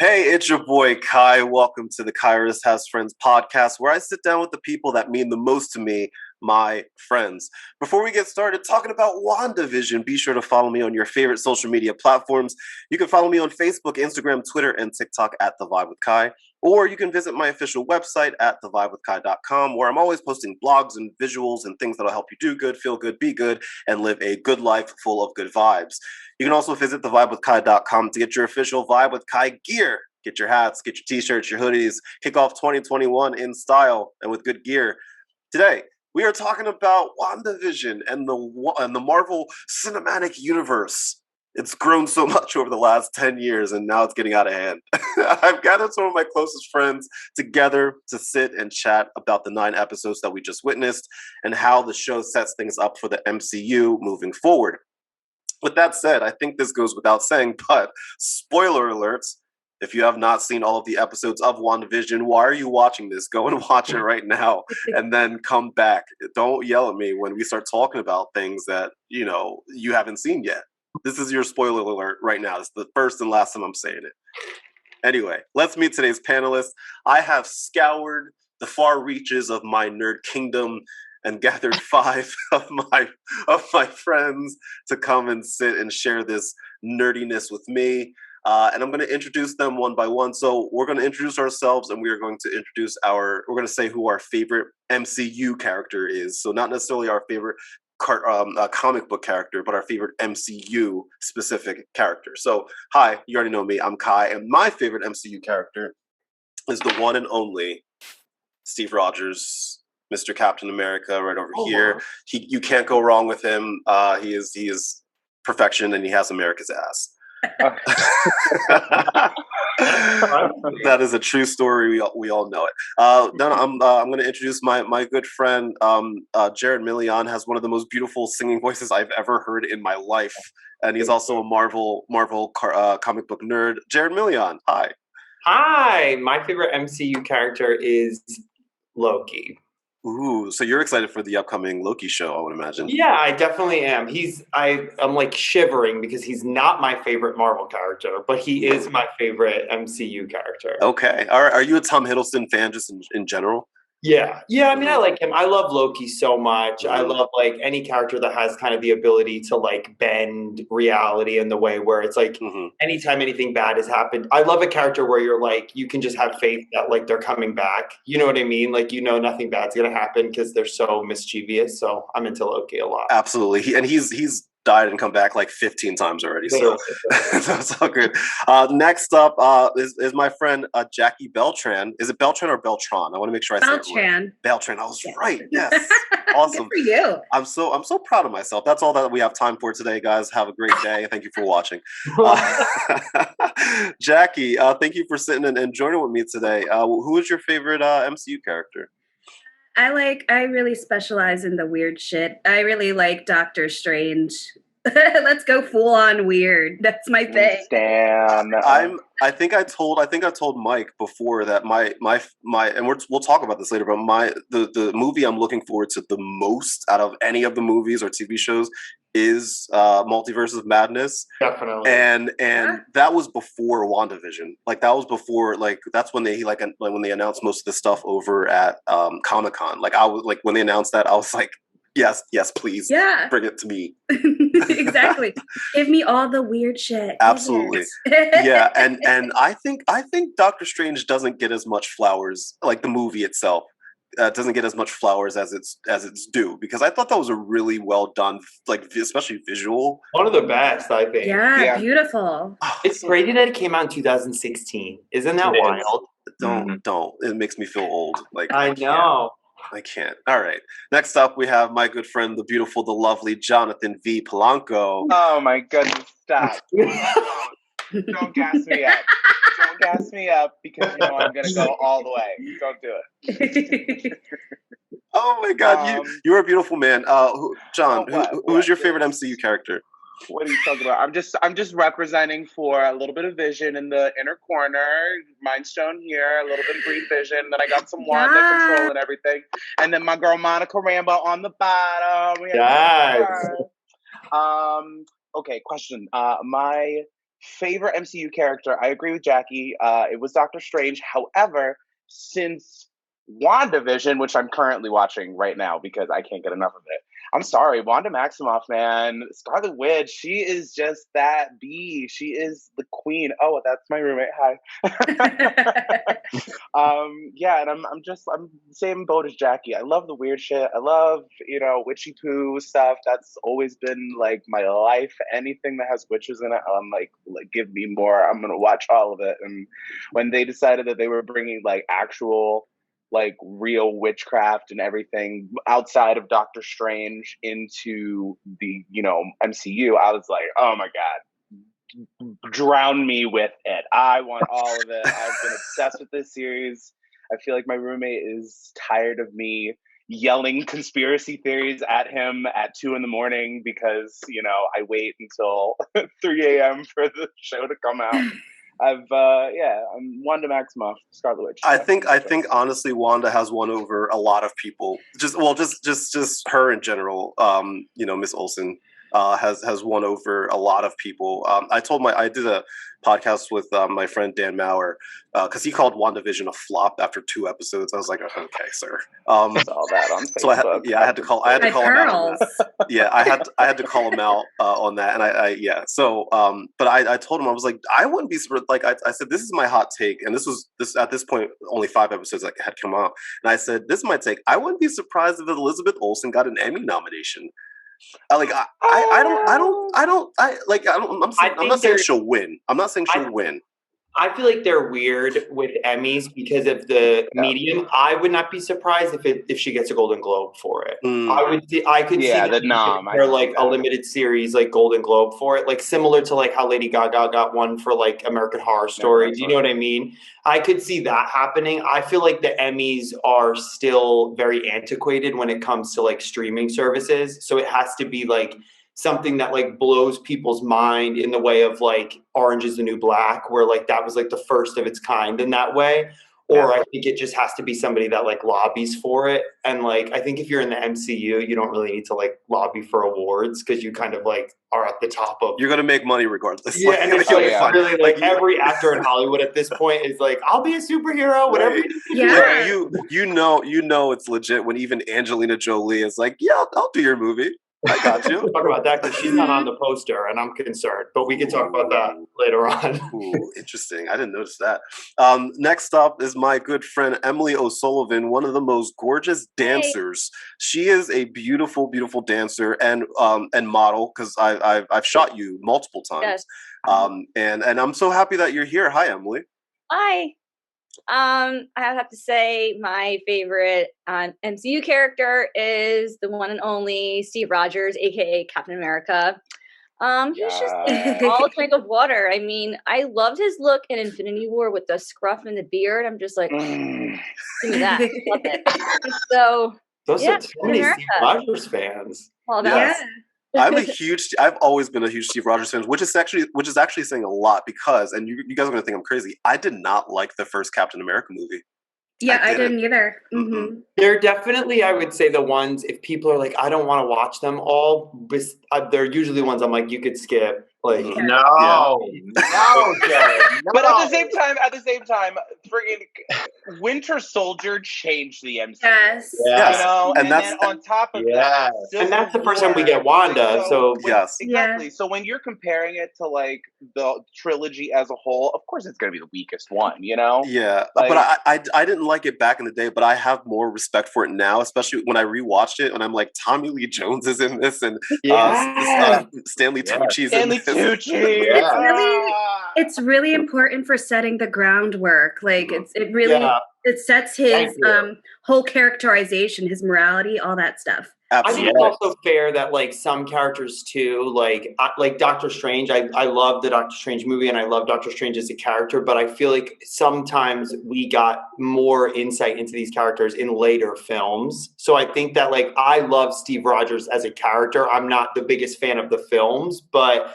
Hey, it's your boy Kai. Welcome to the Kyrus Has Friends podcast, where I sit down with the people that mean the most to me, my friends. Before we get started talking about WandaVision, be sure to follow me on your favorite social media platforms. You can follow me on Facebook, Instagram, Twitter, and TikTok at The Vibe with Kai. Or you can visit my official website at thevibewithkai.com, where I'm always posting blogs and visuals and things that'll help you do good, feel good, be good, and live a good life full of good vibes. You can also visit thevibewithkai.com to get your official Vibe with Kai gear. Get your hats, get your t-shirts, your hoodies. Kick off 2021 in style and with good gear. Today, we are talking about WandaVision and the Marvel Cinematic Universe. It's grown so much over the last 10 years, and now it's getting out of hand. I've gathered some of my closest friends together to sit and chat about the 9 episodes that we just witnessed and how the show sets things up for the MCU moving forward. With that said, I think this goes without saying, but spoiler alerts, if you have not seen all of the episodes of WandaVision, why are you watching this? Go and watch it right now and then come back. Don't yell at me when we start talking about things that, you haven't seen yet. This is your spoiler alert right now. It's the first and last time I'm saying it. Anyway, let's meet today's panelists. I have scoured the far reaches of my nerd kingdom and gathered 5 of my friends to come and sit and share this nerdiness with me. And I'm going to introduce them one by one. So we're going to introduce ourselves, and we are going to introduce we're going to say who our favorite MCU character is. So not necessarily our favorite comic book character, but our favorite MCU specific character. So, hi, you already know me. I'm Kai, and my favorite MCU character is the one and only Steve Rogers, Mr. Captain America, right over here. Wow. You can't go wrong with him. He is perfection, and he has America's ass. That is a true story. We all know it. Then I'm going to introduce my good friend Jared Milian. Has one of the most beautiful singing voices I've ever heard in my life, and he's also a Marvel comic book nerd. Jared Milian, hi. Hi. My favorite MCU character is Loki. Ooh, so you're excited for the upcoming Loki show, I would imagine. Yeah, I definitely am. I'm like shivering because he's not my favorite Marvel character, but he is my favorite MCU character. Okay. Are you a Tom Hiddleston fan just in general? Yeah. I mean, I like him. I love Loki so much. I love like any character that has kind of the ability to like bend reality in the way where it's like anytime anything bad has happened. I love a character where you're like, you can just have faith that like they're coming back. You know what I mean? Like, nothing bad's going to happen because they're so mischievous. So I'm into Loki a lot. Absolutely. He's died and come back like 15 times already, so it's all good. Next up is my friend Jacqui Beltran. Is it Beltran or Beltran? I want to make sure I say it right. Beltran. I was right. Yes. Awesome. Good for you. I'm so proud of myself. That's all that we have time for today, guys. Have a great day. Thank you for watching. Jacqui, thank you for sitting and joining with me today. Who is your favorite MCU character? I really specialize in the weird shit. I really like Doctor Strange. Let's go full on weird. That's my thing. Damn. I think I told Mike before that my and we'll talk about this later, but the movie I'm looking forward to the most out of any of the movies or TV shows is Multiverse of Madness. Definitely. And that was before WandaVision. Like that was before, like that's when they when they announced most of the stuff over at Comic-Con. Like I was like, when they announced that, I was like, yes, please. Yeah. Bring it to me. Exactly. Give me all the weird shit. Absolutely. Yeah, and I think Doctor Strange doesn't get as much flowers, like the movie itself. Doesn't get as much flowers as it's due, because I thought that was a really well done, like especially visual. One of the best, I think. Yeah. Beautiful. It's crazy that it came out in 2016. Isn't that wild? Don't. It makes me feel old. Like I know. I can't. All right. Next up, we have my good friend, the beautiful, the lovely Jonathan V. Polanco. Oh my goodness! Stop. Don't gas me up. Don't gas me up, because I'm gonna go all the way. Don't do it. Oh my God, you're a beautiful man. John, who is your favorite MCU character? What are you talking about? I'm just representing for a little bit of vision in the inner corner. Mind Stone here, a little bit of green vision. Then I got some Wanda control and everything. And then my girl Monica Rambo on the bottom. Yes. Okay, question. My favorite MCU character, I agree with Jacqui. It was Doctor Strange. However, since WandaVision, which I'm currently watching right now because I can't get enough of it. I'm sorry, Wanda Maximoff, man. Scarlet Witch, she is just that bee. She is the queen. Oh, that's my roommate. Hi. Yeah, and I'm the same boat as Jacqui. I love the weird shit. I love, witchy poo stuff. That's always been like my life. Anything that has witches in it, I'm like give me more. I'm gonna watch all of it. And when they decided that they were bringing like actual like real witchcraft and everything outside of Doctor Strange into the, MCU, I was like, oh my God, drown me with it. I want all of it. I've been obsessed with this series. I feel like my roommate is tired of me yelling conspiracy theories at him at 2 a.m. because, I wait until 3 a.m. for the show to come out. I'm Wanda Maximoff, Scarlet Witch. I think honestly, Wanda has won over a lot of people. Just her in general. Miss Olsen has won over a lot of people. I did a podcast with my friend Dan Maurer because he called WandaVision a flop after 2 episodes. I was like, okay, sir. Saw that on Facebook. So I had to call him out on that. Yeah, I had to call him out on that, and but I told him, I was like, I wouldn't be surprised. Like I said, this is my hot take, and this at this point only 5 episodes had come out, and I said, this is my take. I wouldn't be surprised if Elizabeth Olsen got an Emmy nomination. I'm not saying she'll win. I'm not saying she'll win. I feel like they're weird with Emmys because of the medium. I would not be surprised if she gets a Golden Globe for it. I could see the nom or like a limited series like Golden Globe for it, like similar to like how Lady Gaga got one for like American Horror Story. Do you know what I mean? I could see that happening. I feel like the Emmys are still very antiquated when it comes to like streaming services, so it has to be like something that like blows people's mind in the way of like Orange is the New Black, where like that was like the first of its kind in that way. Or I think it just has to be somebody that like lobbies for it. And like, I think if you're in the MCU, you don't really need to like lobby for awards because you kind of like are at the top of. You're going to make money regardless. Yeah, and it's like really like every actor in Hollywood at this point is like, I'll be a superhero, whatever. Right. Yeah. You know it's legit when even Angelina Jolie is like, yeah, I'll do your movie. I got you. We'll talk about that because she's not on the poster, and I'm concerned. But we can talk about that later on. Ooh, interesting. I didn't notice that. Next up is my good friend Emily O'Sullivan, one of the most gorgeous dancers. Hey. She is a beautiful, beautiful dancer and model. Because I've shot you multiple times. Yes. And I'm so happy that you're here. Hi, Emily. Hi. I have to say my favorite MCU character is the one and only Steve Rogers, aka Captain America. He's just all a drink of water. I mean, I loved his look in Infinity War with the scruff and the beard. I'm just like, give me that. Love it. So those are too many Steve Rogers fans. Well, that's I've always been a huge Steve Rogers fan, which is actually saying a lot because, and you guys are going to think I'm crazy, I did not like the first Captain America movie. Yeah, I didn't either. Mm-hmm. They're definitely, I would say, the ones, if people are like, I don't want to watch them all, they're usually ones I'm like, you could skip. Like, no, Jared. But at the same time, friggin' Winter Soldier changed the MCU. Yes. And then on top of that, and that's the first time we get Wanda. So yes, exactly. Yeah. So when you're comparing it to like the trilogy as a whole, of course it's going to be the weakest one. Yeah, like, but I didn't like it back in the day, but I have more respect for it now, especially when I rewatched it and I'm like, Tommy Lee Jones is in this, and Stanley Tucci's in this. It's really important for setting the groundwork. Like it sets his whole characterization, his morality, all that stuff. Absolutely. I think it's also fair that like some characters too, like Doctor Strange. I love the Doctor Strange movie and I love Doctor Strange as a character, but I feel like sometimes we got more insight into these characters in later films. So I think that like I love Steve Rogers as a character. I'm not the biggest fan of the films, but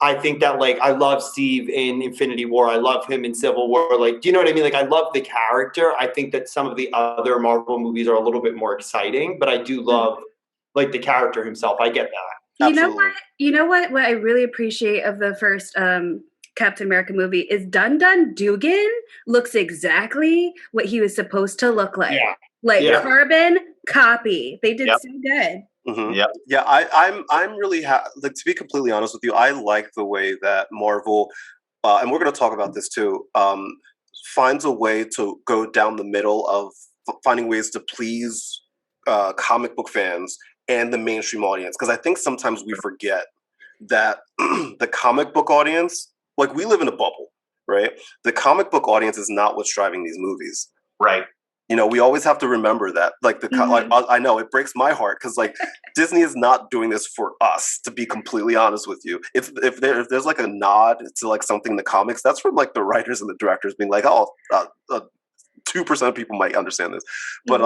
I think that like I love Steve in Infinity War. I love him in Civil War. Like, do you know what I mean? Like I love the character. I think that some of the other Marvel movies are a little bit more exciting, but I do love like the character himself. I get that. Absolutely. You know what I really appreciate of the first Captain America movie is Dun Dun Dugan looks exactly what he was supposed to look like. Yeah. Like Yeah. carbon copy. They did Yep. so good. Mhm. Yep. Yeah, I'm really like, to be completely honest with you, I like the way that Marvel, and we're going to talk about this too, finds a way to go down the middle of finding ways to please comic book fans and the mainstream audience. Because I think sometimes we forget that the comic book audience, like, we live in a bubble, right? The comic book audience is not what's driving these movies. Right. You know, we always have to remember that. Like, like, I know it breaks my heart because, like, Disney is not doing this for us. To be completely honest with you, if there's like a nod to like something in the comics, that's from like the writers and the directors being like, oh, 2% of people might understand this, but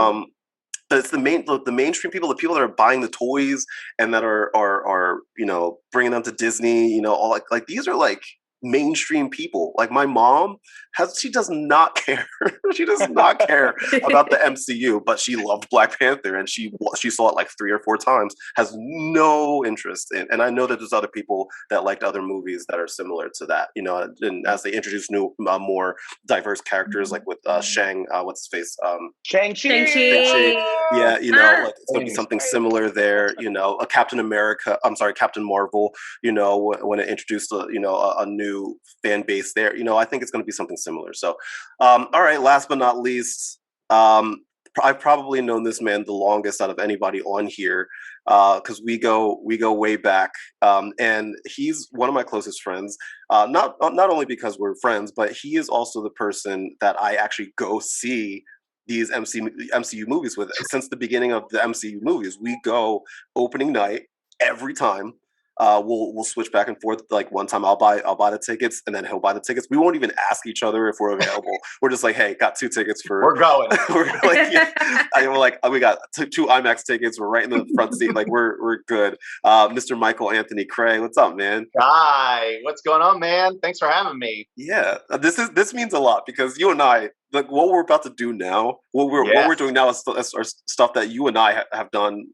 it's the mainstream people, the people that are buying the toys and that are you know, bringing them to Disney. You know, all like these are like mainstream people. Like, my mom she does not care. She does not care about the MCU, but she loved Black Panther and she saw it like 3 or 4 times. Has no interest in, and I know that there's other people that liked other movies that are similar to that. You know, and as they introduce new, more diverse characters, like with Shang, what's his face, Shang-Chi. yeah, you know, like it's gonna be something similar there. You know, a Captain Marvel. You know, when it introduced a new fan base there. You know, I think it's going to be something similar. So, all right. Last but not least, I've probably known this man the longest out of anybody on here, because we go way back, and he's one of my closest friends. Not only because we're friends, but he is also the person that I actually go see these MCU movies with. Since the beginning of the MCU movies, we go opening night every time. We'll switch back and forth. Like, one time I'll buy the tickets, and then he'll buy the tickets. We won't even ask each other if we're available. We're just like, hey, got 2 tickets for. We're going. We're like, yeah. We're like, we got 2 IMAX tickets. We're right in the front seat. Like, we're good. Mr. Michael Anthony Crea, what's up, man? Hi, what's going on, man? Thanks for having me. Yeah, this means a lot because you and I, like, what we're about to do now, what we're doing now is stuff that you and I have done.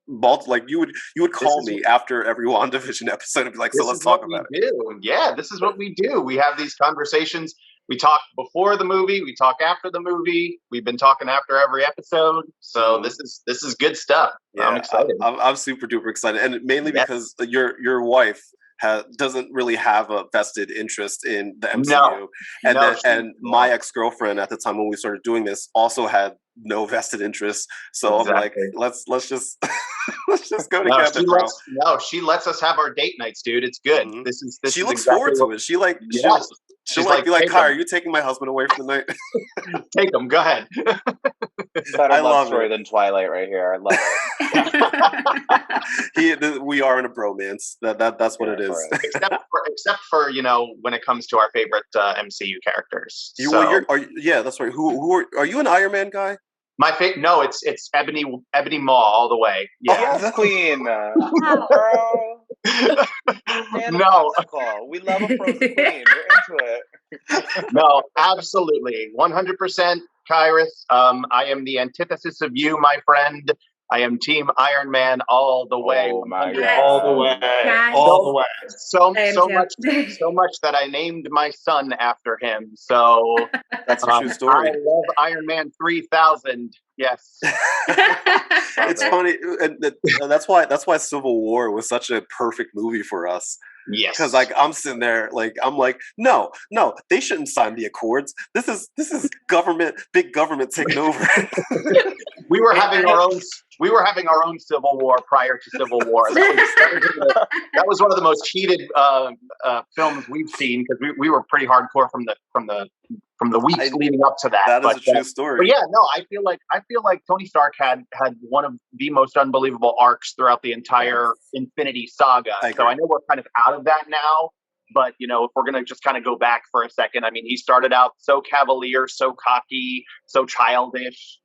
Like, you would call me after every WandaVision episode and be like, so let's talk about it. Yeah, this is what we do. We have these conversations. We talk before the movie, we talk after the movie. We've been talking after every episode. So this is good stuff. Yeah, I'm excited. I'm super duper excited, and mainly because your wife doesn't really have a vested interest in the MCU, and my ex-girlfriend at the time when we started doing this also had no vested interest. So exactly. I'm like, let's just let's just go together. She lets us have our date nights, dude. It's good. Mm-hmm. This she is looks exactly forward to it. She'll be like, Kai, are you taking my husband away for the night? Take him. Go ahead. Better love story than Twilight right here. I love it. We are in a bromance. That's what it is. Except for when it comes to our favorite MCU characters. That's right. Who are you an Iron Man guy? No, it's Ebony Maw all the way. Yeah, yes, queen. Girl. No, we love a frozen queen. We're into it. No, absolutely, 100%, Kyrus. I am the antithesis of you, my friend. I am Team Iron Man all the way. Oh my God. All the way. Yes. All the way. So much that I named my son after him. So that's a true story. I love Iron Man 3000. Yes. It's funny, and that's why Civil War was such a perfect movie for us. Yes, because like I'm sitting there, like I'm like, no, they shouldn't sign the accords. This is big government taking over. We were having our own Civil War prior to Civil War. That was one of the most heated films we've seen because we were pretty hardcore from the weeks leading up to that. That is a true story. But yeah, no, I feel like Tony Stark had one of the most unbelievable arcs throughout the entire Infinity Saga. So I know we're kind of out of that now. But, if we're going to just kind of go back for a second, I mean, he started out so cavalier, so cocky, so childish,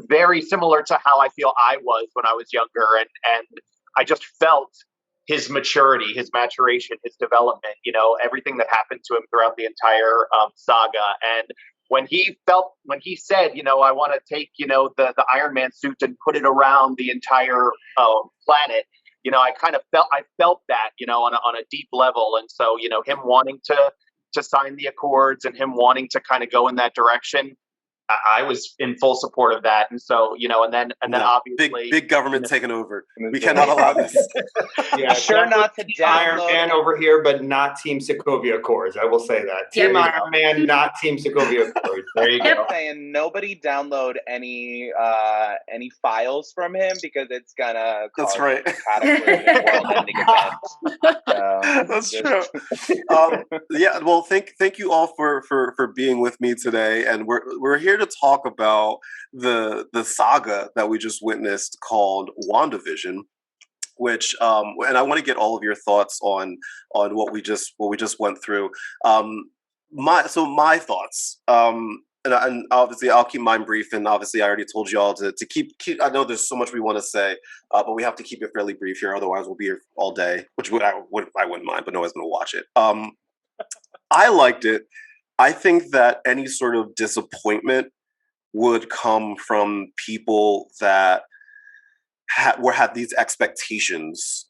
very similar to how I feel I was when I was younger. And I just felt his maturity, his maturation, his development, everything that happened to him throughout the entire saga. And when he said, I want to take, the Iron Man suit and put it around the entire planet, I kind of felt that, on a deep level. And so, him wanting to sign the Accords and him wanting to kind of go in that direction, I was in full support of that. And so, and then obviously big government taking over. We cannot allow this. Yeah, sure not to Iron download Man over here, but not Team Sokovia Accords. I will say that. Team Iron Man, not Team Sokovia Accords. There you go. I'm saying nobody download any files from him because it's gonna cause a cataclysmic world-ending event. That's true. Yeah, well, thank you all for being with me today, and we're here to talk about the saga that we just witnessed called WandaVision, which and I want to get all of your thoughts on what we just went through. My thoughts. And obviously I'll keep mine brief, and obviously I already told you all to keep I know there's so much we want to say, but we have to keep it fairly brief here, otherwise we'll be here all day, which I wouldn't mind, but no one's going to watch it. I liked it. I think that any sort of disappointment would come from people that had these expectations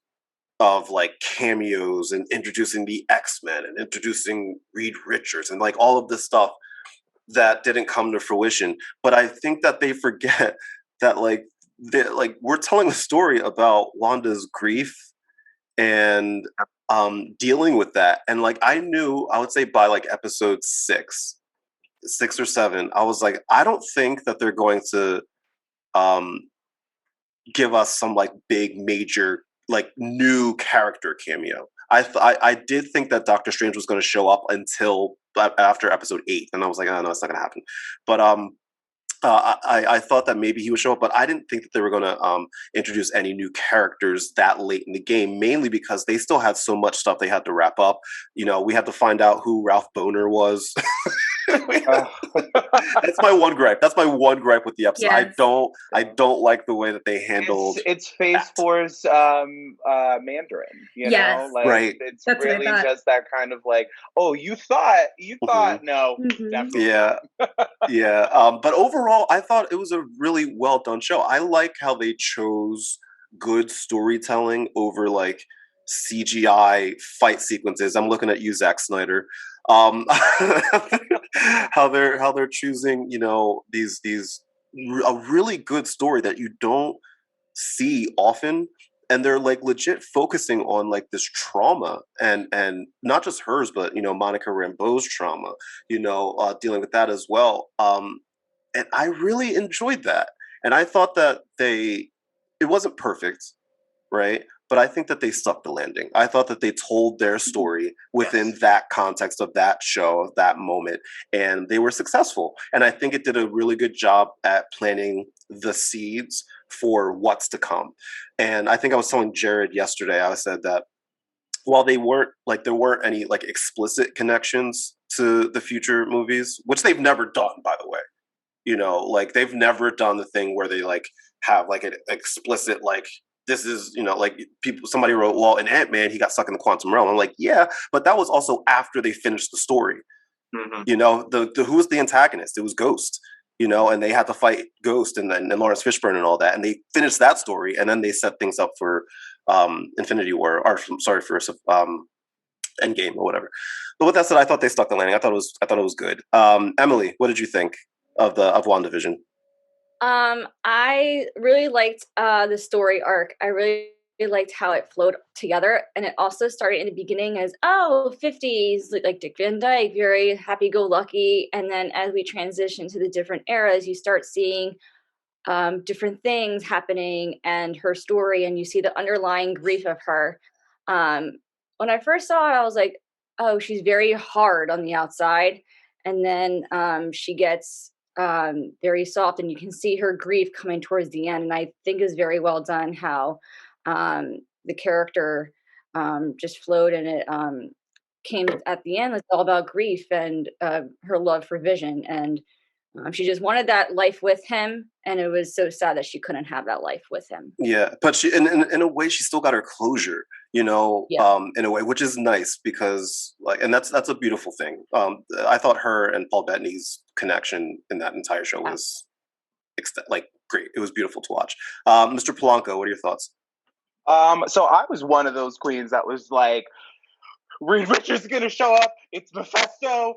of like cameos and introducing the X-Men and introducing Reed Richards and like all of this stuff that didn't come to fruition. But I think that they forget that like we're telling a story about Wanda's grief and dealing with that. And like I would say by like episode 6 or 7, I was like, I don't think that they're going to give us some like big major like new character cameo. I did think that Doctor Strange was going to show up until after episode 8, and I was like, oh no, it's not going to happen. But I thought that maybe he would show up, but I didn't think that they were going to introduce any new characters that late in the game, mainly because they still had so much stuff they had to wrap up. We had to find out who Ralph Boner was. That's my one gripe. That's my one gripe with the episode. Yes. I don't like the way that they handled. It's Phase 4's Mandarin. Yes. Like, right. It's That's really just that kind of like, oh, you thought no, definitely. Yeah, yeah. But overall, I thought it was a really well done show. I like how they chose good storytelling over like CGI fight sequences. I'm looking at you, Zack Snyder. How they're choosing, these a really good story that you don't see often, and they're like legit focusing on like this trauma and not just hers, but Monica Rambeau's trauma, dealing with that as well. And I really enjoyed that, and I thought that it wasn't perfect, right? But I think that they stuck the landing. I thought that they told their story within that context of that show, of that moment, and they were successful. And I think it did a really good job at planting the seeds for what's to come. And I think I was telling Jared yesterday, I said that while there weren't any like explicit connections to the future movies, which they've never done, by the way. Like they've never done the thing where they like have like an explicit like, this is, like somebody wrote, well, in Ant-Man, he got stuck in the quantum realm. I'm like, yeah, but that was also after they finished the story. Mm-hmm. Who was the antagonist? It was Ghost, and they had to fight Ghost and Lawrence Fishburne and all that. And they finished that story, and then they set things up for Infinity War, or sorry, for Endgame or whatever. But with that said, I thought they stuck the landing. I thought it was good. Emily, what did you think of WandaVision? I really liked the story arc. I really liked how it flowed together, and it also started in the beginning as 50s, like Dick Van Dyke, very happy-go-lucky, and then as we transition to the different eras, you start seeing different things happening and her story, and you see the underlying grief of her. When I first saw it, I was like, oh, she's very hard on the outside, and then she gets very soft, and you can see her grief coming towards the end. And I think is very well done how the character just flowed, and it came at the end. It's all about grief and her love for Vision, and she just wanted that life with him, and it was so sad that she couldn't have that life with him. Yeah, but she, in a way, she still got her closure, in a way, which is nice because, and that's a beautiful thing. I thought her and Paul Bettany's connection in that entire show was great. It was beautiful to watch. Mr. Polanco, what are your thoughts? So I was one of those queens that was like, Reed Richards is gonna show up. It's Mephisto.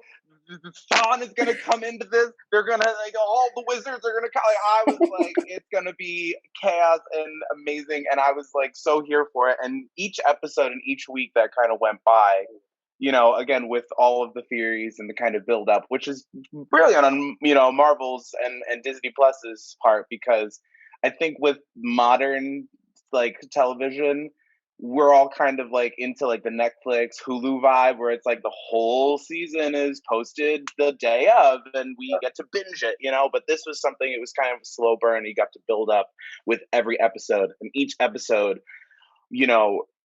Thawne is gonna come into this. They're gonna like all the wizards are gonna come. Like, I was like, it's gonna be chaos and amazing, and I was like so here for it. And each episode and each week that kind of went by, you know, again with all of the theories and the kind of build up, which is brilliant on Marvel's and Disney Plus's part, because I think with modern like television, we're all kind of like into like the Netflix, Hulu vibe where it's like the whole season is posted the day of and we get to binge it, but this was something, it was kind of a slow burn. You got to build up with every episode, and each episode,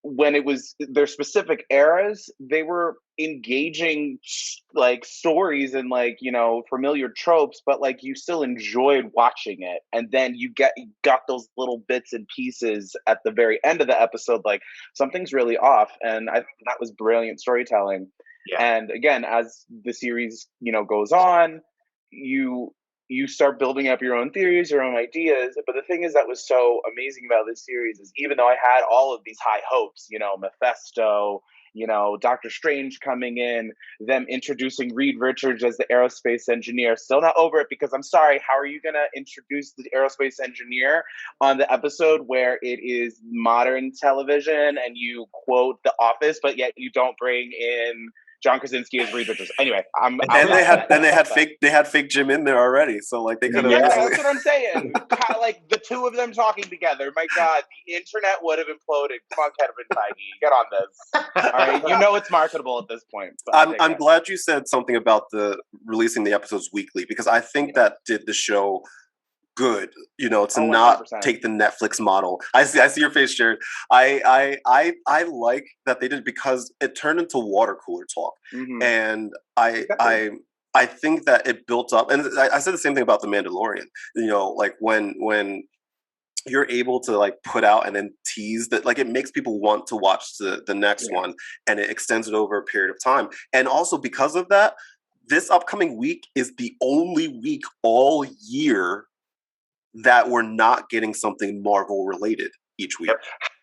when it was their specific eras, they were engaging like stories and like, familiar tropes, but like you still enjoyed watching it. And then you got those little bits and pieces at the very end of the episode, like something's really off. And I think that was brilliant storytelling. Yeah. And again, as the series, goes on, you start building up your own theories, your own ideas. But the thing is that was so amazing about this series is even though I had all of these high hopes, Mephisto, Doctor Strange coming in, them introducing Reed Richards as the aerospace engineer. Still not over it, because I'm sorry, how are you going to introduce the aerospace engineer on the episode where it is modern television and you quote The Office, but yet you don't bring in John Krasinski as Reed Richards. Anyway, they had fake Jim in there already, so like they could have. Yeah, that's what I'm saying. Like the two of them talking together. My God, the internet would have imploded. Come on, Kevin Feige, get on this. All right, it's marketable at this point. I'm glad you said something about the releasing the episodes weekly, because I think that did the show good, to not take the Netflix model. I see your face, Jared. I like that they did, because it turned into water cooler talk, and I think that it built up. And I said the same thing about The Mandalorian. Like when you're able to like put out and then tease that, like it makes people want to watch the next one, and it extends it over a period of time. And also because of that, this upcoming week is the only week all year that we're not getting something Marvel related each week.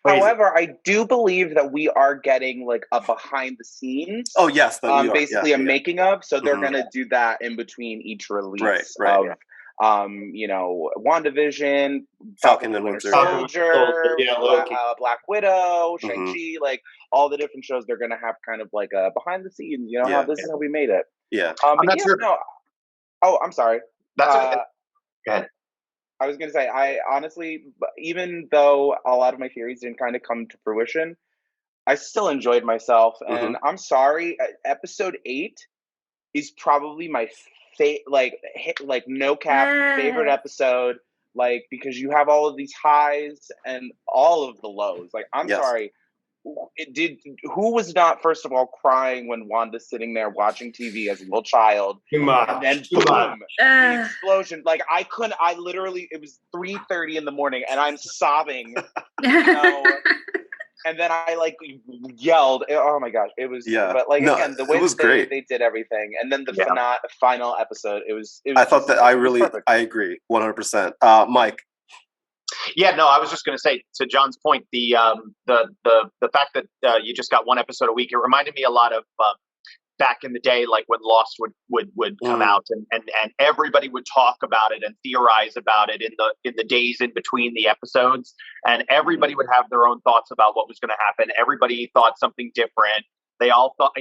However, I do believe that we are getting like a behind the scenes. Oh yes, basically a making of. So they're gonna do that in between each release of WandaVision, Falcon and Winter Soldier, Black Widow, Shang-Chi, like all the different shows. They're gonna have kind of like a behind the scenes. How this is how we made it. Yeah. I'm not sure. No. Oh, I'm sorry. That's okay. Go ahead. I was going to say, I honestly, even though a lot of my theories didn't kind of come to fruition, I still enjoyed myself. And I'm sorry, episode 8 is probably my no cap favorite episode, like, because you have all of these highs and all of the lows. Like, I'm sorry. Who was not, first of all, crying when Wanda's sitting there watching TV as a little child? And then boom, the explosion. Like I literally, it was 3:30 in the morning and I'm sobbing, and then I like yelled. Oh my gosh, it was. Yeah, but like again, the way they did everything, and then the final episode, it was. I thought that I agree 100%. Mike. Yeah, no, I was just going to say, to John's point, the fact that you just got one episode a week, it reminded me a lot of back in the day, like when Lost would come out, and everybody would talk about it and theorize about it in the days in between the episodes, and everybody would have their own thoughts about what was going to happen. Everybody thought something different. They all thought,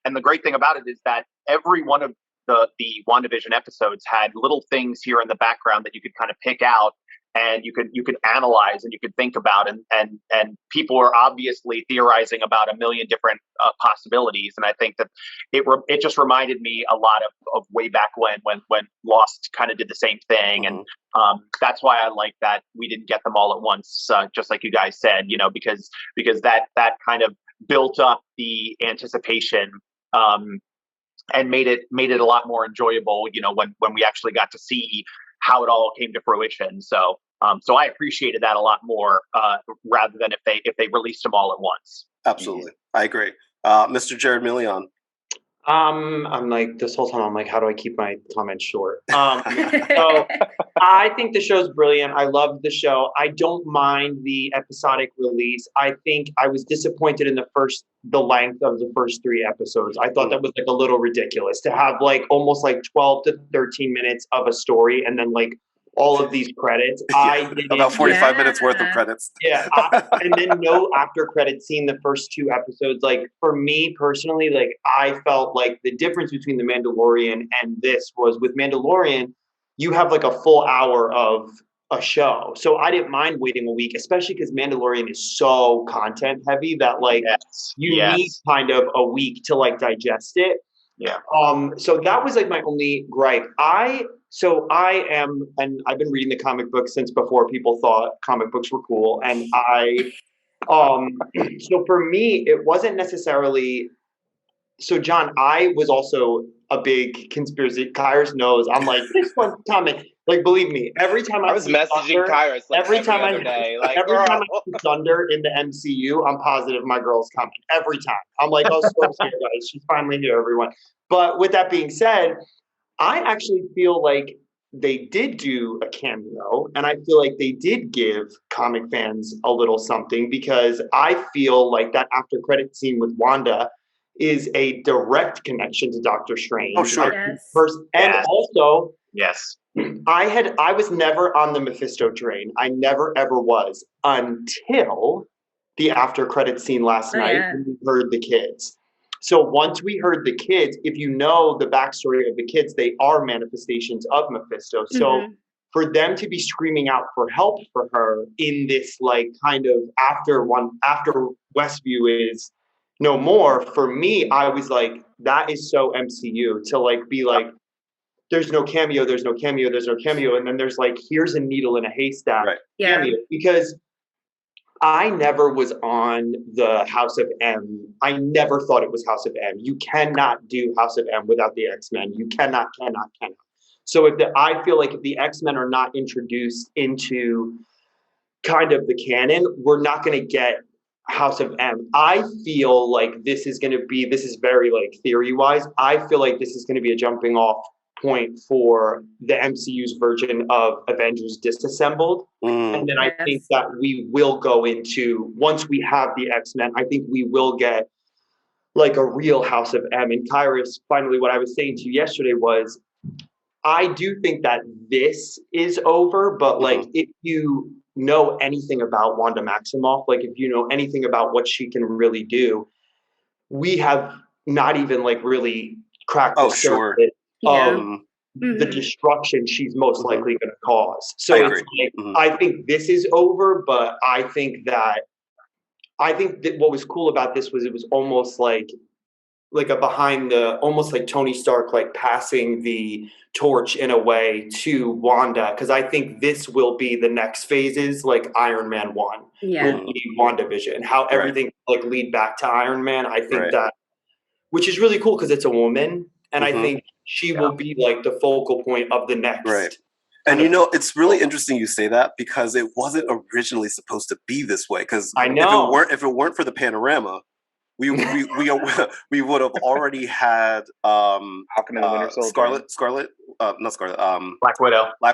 and the great thing about it is that every one of the WandaVision episodes had little things here in the background that you could kind of pick out. And you could analyze and you could think about, and people are obviously theorizing about a million different possibilities. And I think that it just reminded me a lot of way back when Lost kind of did the same thing. And that's why I like that we didn't get them all at once, just like you guys said, because that kind of built up the anticipation and made it a lot more enjoyable, when we actually got to see how it all came to fruition. So I appreciated that a lot more, rather than if they released them all at once. Absolutely. I agree. Mr. Jared Milian. I'm like, this whole time, I'm like, how do I keep my comments short? So I think the show's brilliant. I love the show. I don't mind the episodic release. I think I was disappointed in the length of the first 3 episodes. I thought that was like a little ridiculous to have like almost like 12 to 13 minutes of a story and then like all of these credits. About 45 minutes worth of credits. And then no after credits scene the first 2 episodes. Like for me personally, like I felt like the difference between The Mandalorian and this was with Mandalorian, you have like a full hour of a show. So I didn't mind waiting a week, especially because Mandalorian is so content heavy that like you need kind of a week to like digest it. Yeah. So that was like my only gripe. So I am, and I've been reading the comic books since before people thought comic books were cool. And so for me, it wasn't necessarily, so John, I was also a big conspiracy, Kyrus knows, I'm like, this one comic, like, believe me, every time I was messaging Kyrus like every day. Like, every time I see Thunder in the MCU, I'm positive my girl's coming. Every time. I'm like, oh, Storm's here, guys. She's finally here, everyone. But with that being said, I actually feel like they did do a cameo, and I feel like they did give comic fans a little something, because I feel like that after credit scene with Wanda is a direct connection to Doctor Strange. Oh, sure. And also, yes, I was never on the Mephisto train. I never ever was until the after credit scene last night when we heard the kids. So once we heard the kids, if you know the backstory of the kids, they are manifestations of Mephisto. So for them to be screaming out for help for her in this like kind of after Westview is no more, for me, I was like, that is so MCU to like be like, there's no cameo, there's no cameo, there's no cameo. And then there's like, here's a needle in a haystack cameo. Because I never was on the House of M. I never thought it was House of M. You cannot do House of M without the X-Men. You cannot. So I feel like if the X-Men are not introduced into kind of the canon, we're not going to get House of M. I feel like this is very like theory-wise, I feel like this is going to be a jumping off point for the MCU's version of Avengers Disassembled. And then I think that we will go into, once we have the X-Men, I think we will get like a real House of M. And Kyrus, finally, what I was saying to you yesterday was, I do think that this is over, but like if you know anything about Wanda Maximoff, like if you know anything about what she can really do, we have not even like really cracked the surface of the destruction she's most likely going to cause. So it's like, I think this is over, but I think that what was cool about this was it was almost like a almost like Tony Stark, like passing the torch in a way to Wanda. Because I think this will be the next phases, like Iron Man 1 will be WandaVision, how everything like lead back to Iron Man. I think that, which is really cool because it's a woman. And I think she will be like the focal point of the next. Right. And you know, it's really interesting you say that, because it wasn't originally supposed to be this way. Because I know if it weren't for the panorama, we would have already had Falcon and the Winter Soldier. Black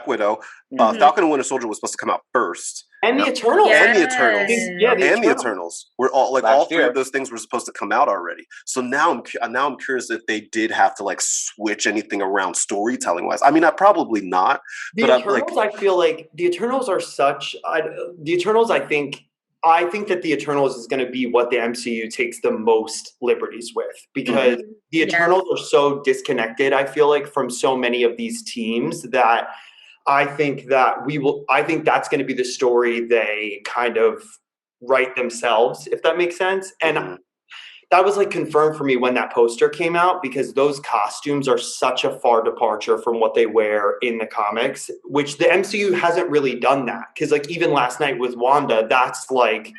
Widow. Falcon and Winter Soldier was supposed to come out first. And the Eternals. And the Eternals. We're all 3 of those things were supposed to come out already. So now I'm curious if they did have to like switch anything around storytelling wise. I mean, probably not. The Eternals, I feel like the Eternals are I think that the Eternals is going to be what the MCU takes the most liberties with, because the Eternals are so disconnected, I feel like, from so many of these teams, that I think that's going to be the story they kind of write themselves, if that makes sense. And that was like confirmed for me when that poster came out, because those costumes are such a far departure from what they wear in the comics, which the MCU hasn't really done that. Because like even last night with Wanda, that's like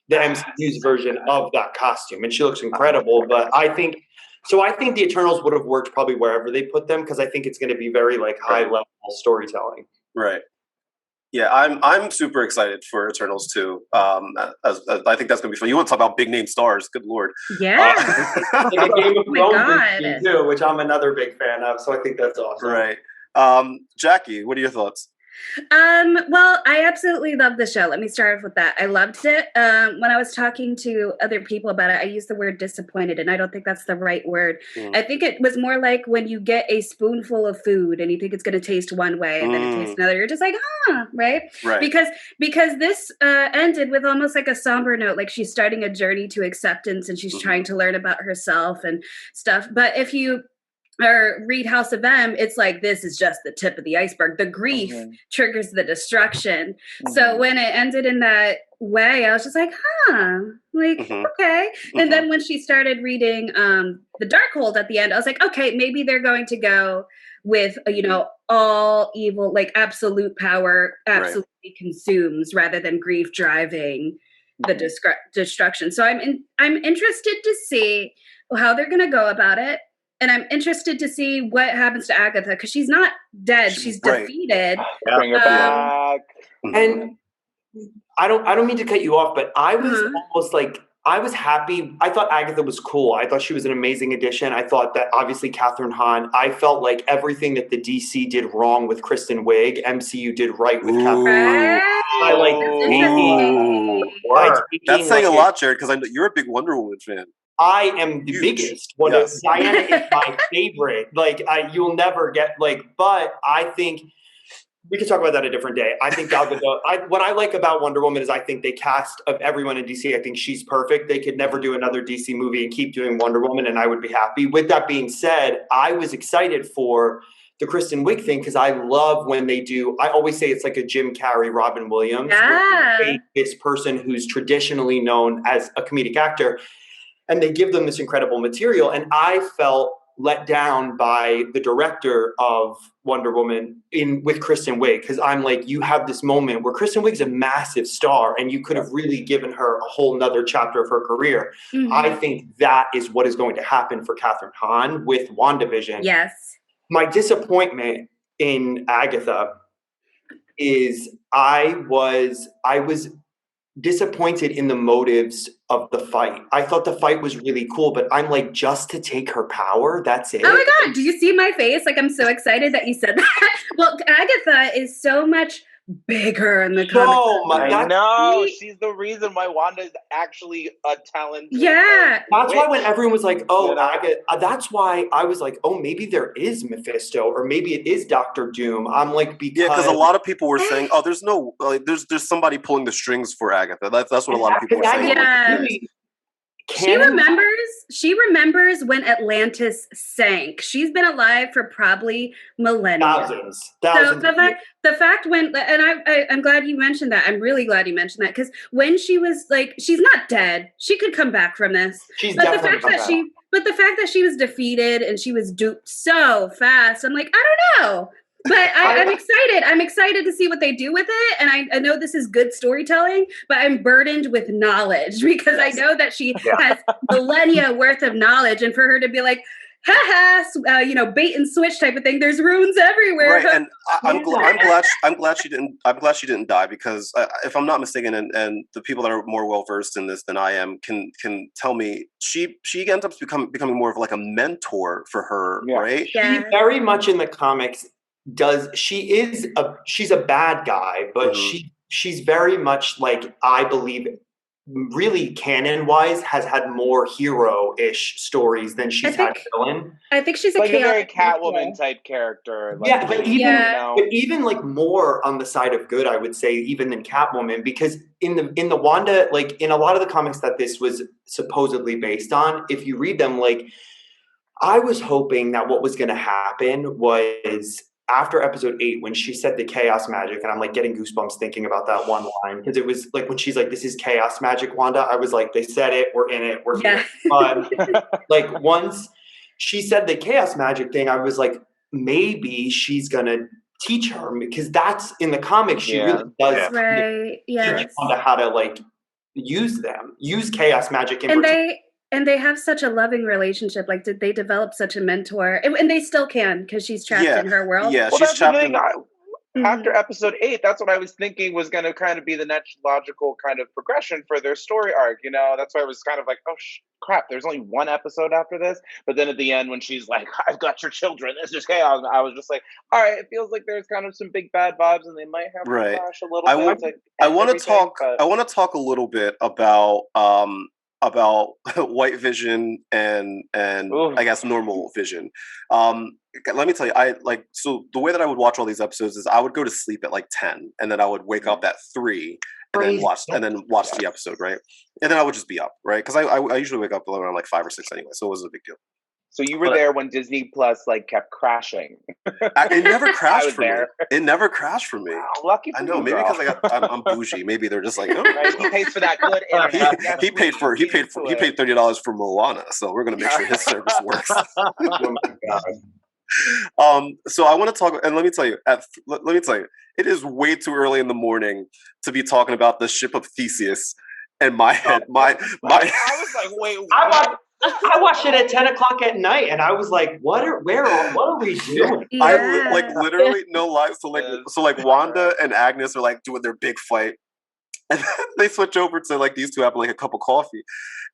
the MCU's version of that costume, and she looks incredible. But I think the Eternals would have worked probably wherever they put them, because I think it's going to be very like high level storytelling. Right. Yeah, I'm super excited for Eternals too. As I think that's gonna be fun. You want to talk about big name stars? Good lord. Yeah. Like a Game of Oh my Thrones God. too, which I'm another big fan of. So I think that's awesome. Right. Jacqui, what are your thoughts? Well, I absolutely love the show. Let me start off with that. I loved it. When I was talking to other people about it, I used the word disappointed, and I don't think that's the right word. I think it was more like when you get a spoonful of food and you think it's going to taste one way and then it tastes another. You're just like, right? Right. Because this ended with almost like a somber note, like she's starting a journey to acceptance and she's trying to learn about herself and stuff. But if you or read House of M, it's like this is just the tip of the iceberg. The grief triggers the destruction. So when it ended in that way, I was just like, okay. And then when she started reading The Darkhold at the end, I was like, okay, maybe they're going to go with all evil, like absolute power absolutely consumes rather than grief driving the destruction. So I'm interested to see how they're going to go about it. And I'm interested to see what happens to Agatha because she's not dead; she's defeated. Bring her back. And I don't mean to cut you off, but I was almost like I was happy. I thought Agatha was cool. I thought she was an amazing addition. I thought that obviously Catherine Hahn. I felt like everything that the DC did wrong with Kristen Wiig, MCU did right with Catherine Hahn. That's saying a lot, Jared, because I know you're a big Wonder Woman fan. I am the biggest. Diana is my favorite. You'll never get but I think we could talk about that a different day. I think Gal Gadot. What I like about Wonder Woman is I think they cast of everyone in DC. I think she's perfect. They could never do another DC movie and keep doing Wonder Woman, and I would be happy. With that being said, I was excited for the Kristen Wiig thing because I love when they do. I always say it's like a Jim Carrey, Robin Williams. This person who's traditionally known as a comedic actor. And they give them this incredible material. And I felt let down by the director of Wonder Woman with Kristen Wiig. Because I'm like, you have this moment where Kristen Wiig's a massive star and you could have really given her a whole nother chapter of her career. I think that is what is going to happen for Catherine Hahn with WandaVision. Yes. My disappointment in Agatha is I was disappointed in the motives of the fight. I thought the fight was really cool, but I'm like, just to take her power, that's it. Oh my God, do you see my face? Like, I'm so excited that you said that. Well, Agatha is so much bigger in the comics. I know. She's the reason why Wanda is actually a talent. Yeah. That's why when everyone was like, Agatha, that's why I was like, oh, maybe there is Mephisto or maybe it is Dr. Doom. I'm like, because a lot of people were saying, oh, there's no, there's somebody pulling the strings for Agatha. That's what a lot of people were saying. Yeah. She remembers when Atlantis sank. She's been alive for probably millennia. Thousands. So the fact when, and I'm glad you mentioned that. I'm really glad you mentioned that because when she was like, she's not dead. She could come back from this. But the fact that she was defeated and she was duped so fast, I'm like, I don't know. But I'm excited. I'm excited to see what they do with it. And I know this is good storytelling, but I'm burdened with knowledge because I know that she has millennia worth of knowledge. And for her to be like, bait and switch type of thing. There's runes everywhere. Right, and I'm glad she didn't die because if I'm not mistaken, and the people that are more well versed in this than I am can tell me, she ends up becoming more of like a mentor for her, right? Yeah. She very much in the comics she's a bad guy, but she's very much like, I believe, really canon-wise, has had more hero-ish stories than she's had villain. I think she's like a very Catwoman type character. Like, but even like more on the side of good, I would say, even than Catwoman, because in the Wanda, like in a lot of the comics that this was supposedly based on, if you read them, like I was hoping that what was going to happen was after episode 8, when she said the chaos magic, and I'm like getting goosebumps thinking about that one line, because it was like when she's like, this is chaos magic, Wanda, I was like, they said it, we're in it, we're here. Like once she said the chaos magic thing, I was like, maybe she's gonna teach her, because that's in the comics, she really does teach Wanda how to like use chaos magic in particular. And they have such a loving relationship. Like, did they develop such a mentor? And they still can because she's trapped in her world. Yeah, she's trapped in. after episode 8, that's what I was thinking was going to kind of be the next logical kind of progression for their story arc. You know, that's why I was kind of like, oh crap, there's only one episode after this. But then at the end, when she's like, I've got your children, this is chaos, I was just like, all right, it feels like there's kind of some big bad vibes, and they might have to clash a little bit. I want to talk a little bit about White Vision and I guess normal Vision. Let me tell you, so the way that I would watch all these episodes is I would go to sleep at like 10, and then I would wake up at 3 and then watch the episode, right? And then I would just be up, right? Because I usually wake up around like 5 or 6 anyway, so it wasn't a big deal. So you were there when Disney Plus like kept crashing. It never crashed for me. It never crashed for me. Wow, lucky for I know, you, maybe because I'm bougie. Maybe they're just like, oh. Right, he pays for that good internet. He paid $30 for Moana, so we're gonna make sure his service works. Oh my God. So I want to talk, and let me tell you, it is way too early in the morning to be talking about the ship of Theseus. And my head, my. I was like, wait. I watched it at 10 o'clock at night, and I was like, "What are we doing?" Yeah. I like literally no lies. So like Wanda and Agnes are like doing their big fight, and then they switch over to like these two having like a cup of coffee,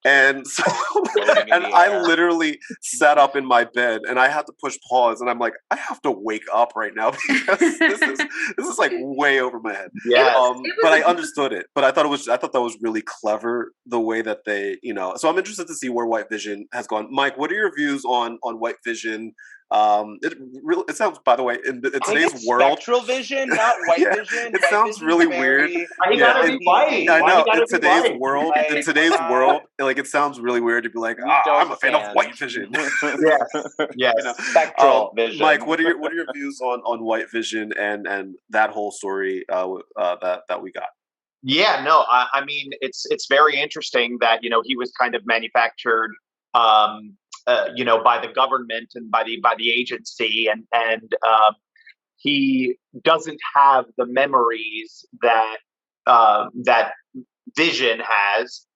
and so and I literally sat up in my bed and I had to push pause, and I'm like, I have to wake up right now because this is like way over my head. Yeah, but I understood it. But I thought that was really clever the way that they, So I'm interested to see where White Vision has gone. Mike, what are your views on White Vision? It sounds, by the way, in today's world, spectral vision, not white vision. It sounds really weird. I know in today's world, like it sounds really weird to be like, I'm a fan of White Vision. Yes. Spectral vision. Mike, what are your views on White Vision and that whole story that we got? Yeah, no, I mean it's very interesting that he was kind of manufactured. By the government and by the agency, and he doesn't have the memories that Vision has,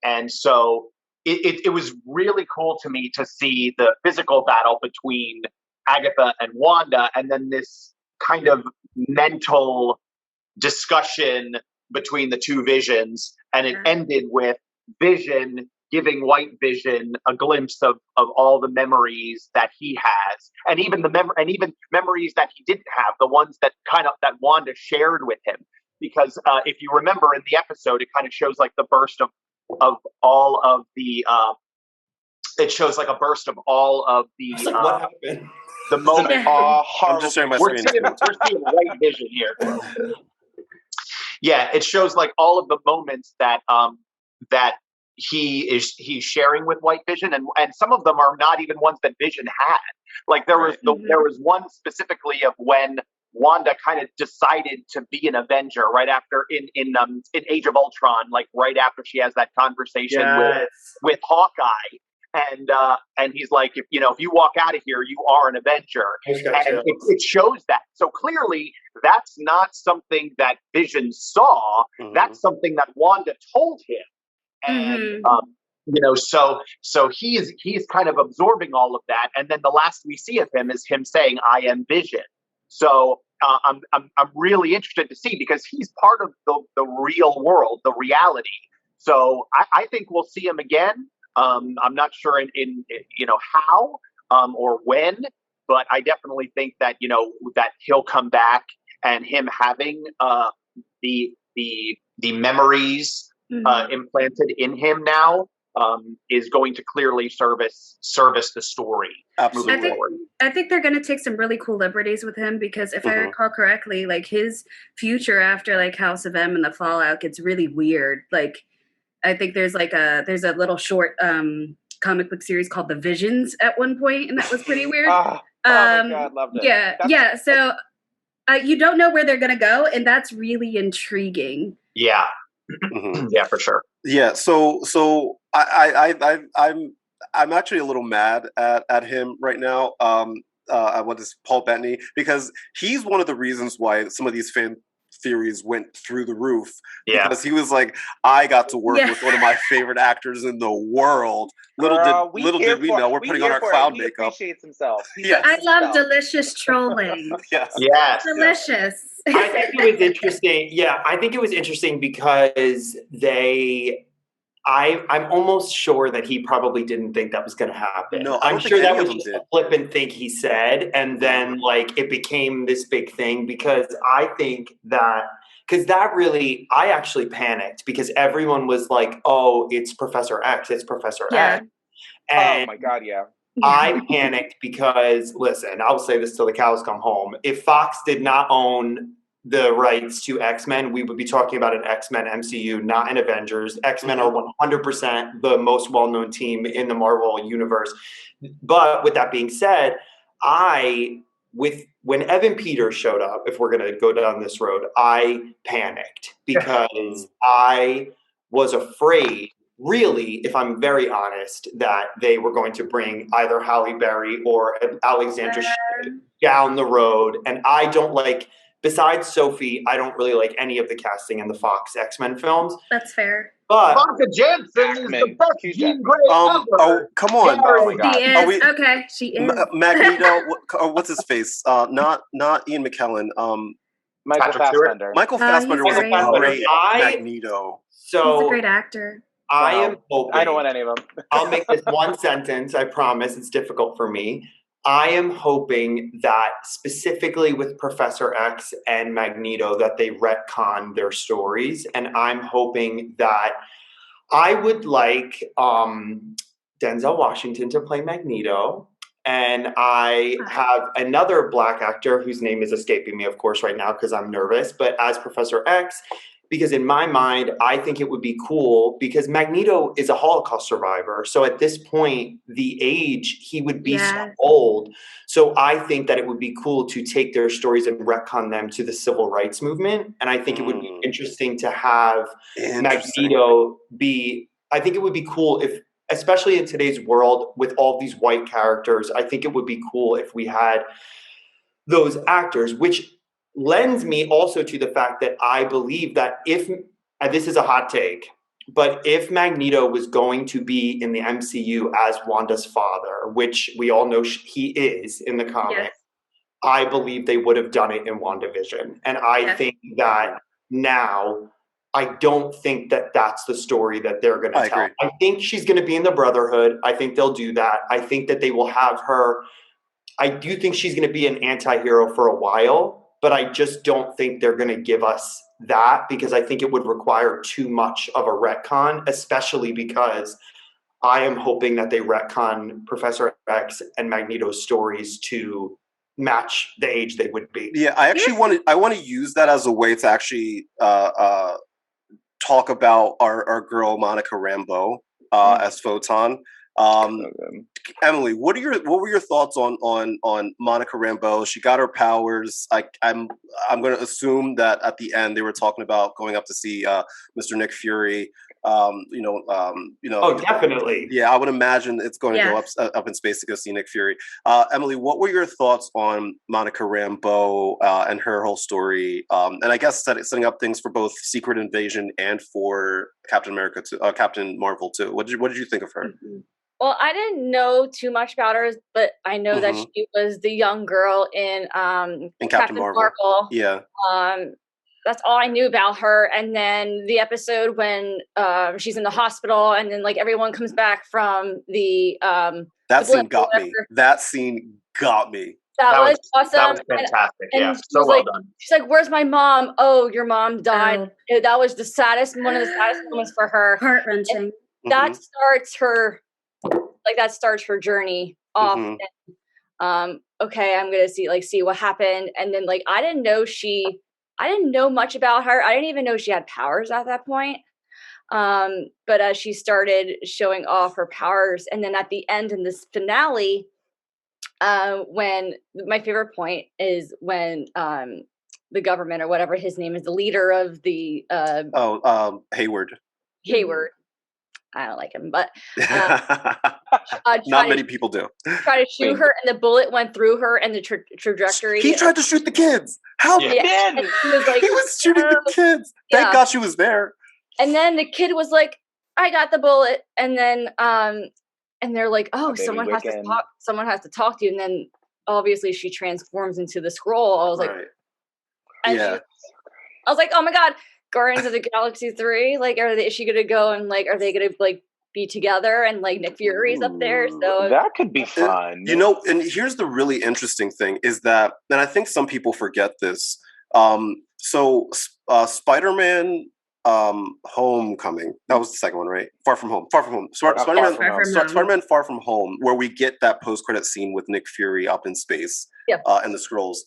and so it was really cool to me to see the physical battle between Agatha and Wanda, and then this kind of mental discussion between the two Visions, and it ended with Vision giving White Vision a glimpse of all the memories that he has, and even memories that he didn't have, the ones that Wanda shared with him. Because if you remember in the episode, it kind of shows like the burst of all of the. It shows like a burst of all of the. What happened? The moment. I'm just sharing my screen. We're seeing White Vision here. Yeah, it shows like all of the moments that he's sharing with White Vision, and some of them are not even ones that Vision had. Like there was one specifically of when Wanda kind of decided to be an Avenger right after in Age of Ultron, like right after she has that conversation with Hawkeye. And he's like, if you walk out of here, you are an Avenger. And it shows that. So clearly, that's not something that Vision saw. Mm-hmm. That's something that Wanda told him. And so he's kind of absorbing all of that. And then the last we see of him is him saying, "I am Vision." So I'm really interested to see, because he's part of the real world, the reality. So I think we'll see him again. I'm not sure in how or when, but I definitely think that that he'll come back, and him having the memories implanted in him now is going to clearly service the story. Absolutely. I think they're going to take some really cool liberties with him, because if I recall correctly, like his future after like House of M and the Fallout gets really weird. Like I think there's a little short comic book series called The Visions at one point, and that was pretty weird. Oh my God, loved it. Yeah. So you don't know where they're going to go, and that's really intriguing. Yeah. Yeah, for sure. Yeah, so I'm actually a little mad at him right now. Paul Bettany, because he's one of the reasons why some of these theories went through the roof because he was like, I got to work with one of my favorite actors in the world. Little did we know we're putting on our clown makeup. He appreciates himself. I love delicious trolling. Yes. Delicious. I think it was interesting. Yeah, I think it was interesting because I'm almost sure that he probably didn't think that was going to happen. No, I'm sure that was just a flippant thing he said. And then like it became this big thing because I think that, I actually panicked because everyone was like, oh, it's Professor X. It's Professor X. And oh my God, yeah. I panicked because, listen, I'll say this till the cows come home. If Fox did not own the rights to X-Men, we would be talking about an X-Men MCU, not an Avengers. X-Men are 100% the most well-known team in the Marvel universe. But with that being said, when Evan Peters showed up, if we're going to go down this road, I panicked because I was afraid, really, if I'm very honest, that they were going to bring either Halle Berry or Alexandra Shipp down the road. And I don't like... Besides Sophie, I don't really like any of the casting in the Fox X-Men films. That's fair. But Monica Jansen is the best Jean Grey ever. Oh, come on. Oh my God. She is. Okay, she is. Magneto, what's his face? Not Ian McKellen. Michael Fassbender. Michael Fassbender was a great Magneto. So, he's a great actor. I am hoping... I don't want any of them. I'll make this one sentence. I promise. It's difficult for me. I am hoping that specifically with Professor X and Magneto that they retcon their stories. And I'm hoping that I would like Denzel Washington to play Magneto. And I have another Black actor whose name is escaping me, of course, right now because I'm nervous. But as Professor X, because in my mind, I think it would be cool because Magneto is a Holocaust survivor. So at this point, the age, he would be so old. So I think that it would be cool to take their stories and retcon them to the civil rights movement. And I think it would be interesting to have Magneto be, I think it would be cool if, especially in today's world with all these white characters, I think it would be cool if we had those actors, which lends me also to the fact that I believe that if, and this is a hot take, but if Magneto was going to be in the MCU as Wanda's father, which we all know he is in the comic, I believe they would have done it in WandaVision. And I think that now, I don't think that that's the story that they're going to tell. Agree. I think she's going to be in the Brotherhood. I think they'll do that. I think that they will have her. I do think she's going to be an anti-hero for a while. But I just don't think they're going to give us that because I think it would require too much of a retcon, especially because I am hoping that they retcon Professor X and Magneto's stories to match the age they would be. Yeah, I actually want to use that as a way to actually talk about our girl Monica Rambeau as Photon. Emily, what were your thoughts on Monica Rambeau? She got her powers. I'm going to assume that at the end they were talking about going up to see Mr. Nick Fury. Oh, definitely. Yeah, I would imagine it's going to go up in space to go see Nick Fury. Emily, what were your thoughts on Monica Rambeau and her whole story? And I guess setting up things for both Secret Invasion and for Captain Marvel too. What did you think of her? Well, I didn't know too much about her, but I know that she was the young girl in Captain Marvel. Yeah. That's all I knew about her. And then the episode when she's in the hospital and then like everyone comes back from the that scene got me. That scene got me. That was awesome. That was fantastic. And so well done. She's like, "Where's my mom? Oh, your mom died." That was one of the saddest moments for her. Heart-wrenching. That starts her. That starts her journey off. And, okay, I'm gonna see what happened, and then I didn't know much about her. I didn't even know she had powers at that point. But as she started showing off her powers, and then at the end in this finale, when my favorite point is when the government or whatever his name is, the leader of the Hayward. I don't like him, but Not many people do. Try to shoot her, and the bullet went through her, and the trajectory. He tried to shoot the kids. How? Yeah. He was like, he was shooting the kids. Thank God she was there. And then the kid was like, "I got the bullet," and then and they're like, "Oh, someone has to talk. Someone has to talk to you." And then obviously she transforms into the scroll. I was like, I was like, "Oh my God, Guardians of the Galaxy 3! Like, is she gonna go and like, are they gonna like be together and like Nick Fury's up there?" So that could be fun. You know, and here's the really interesting thing is that, and I think some people forget this. So Spider-Man Homecoming, that was the second one, right? Far From Home. Spider-Man Far From Home, where we get that post-credit scene with Nick Fury up in space and the Skrulls.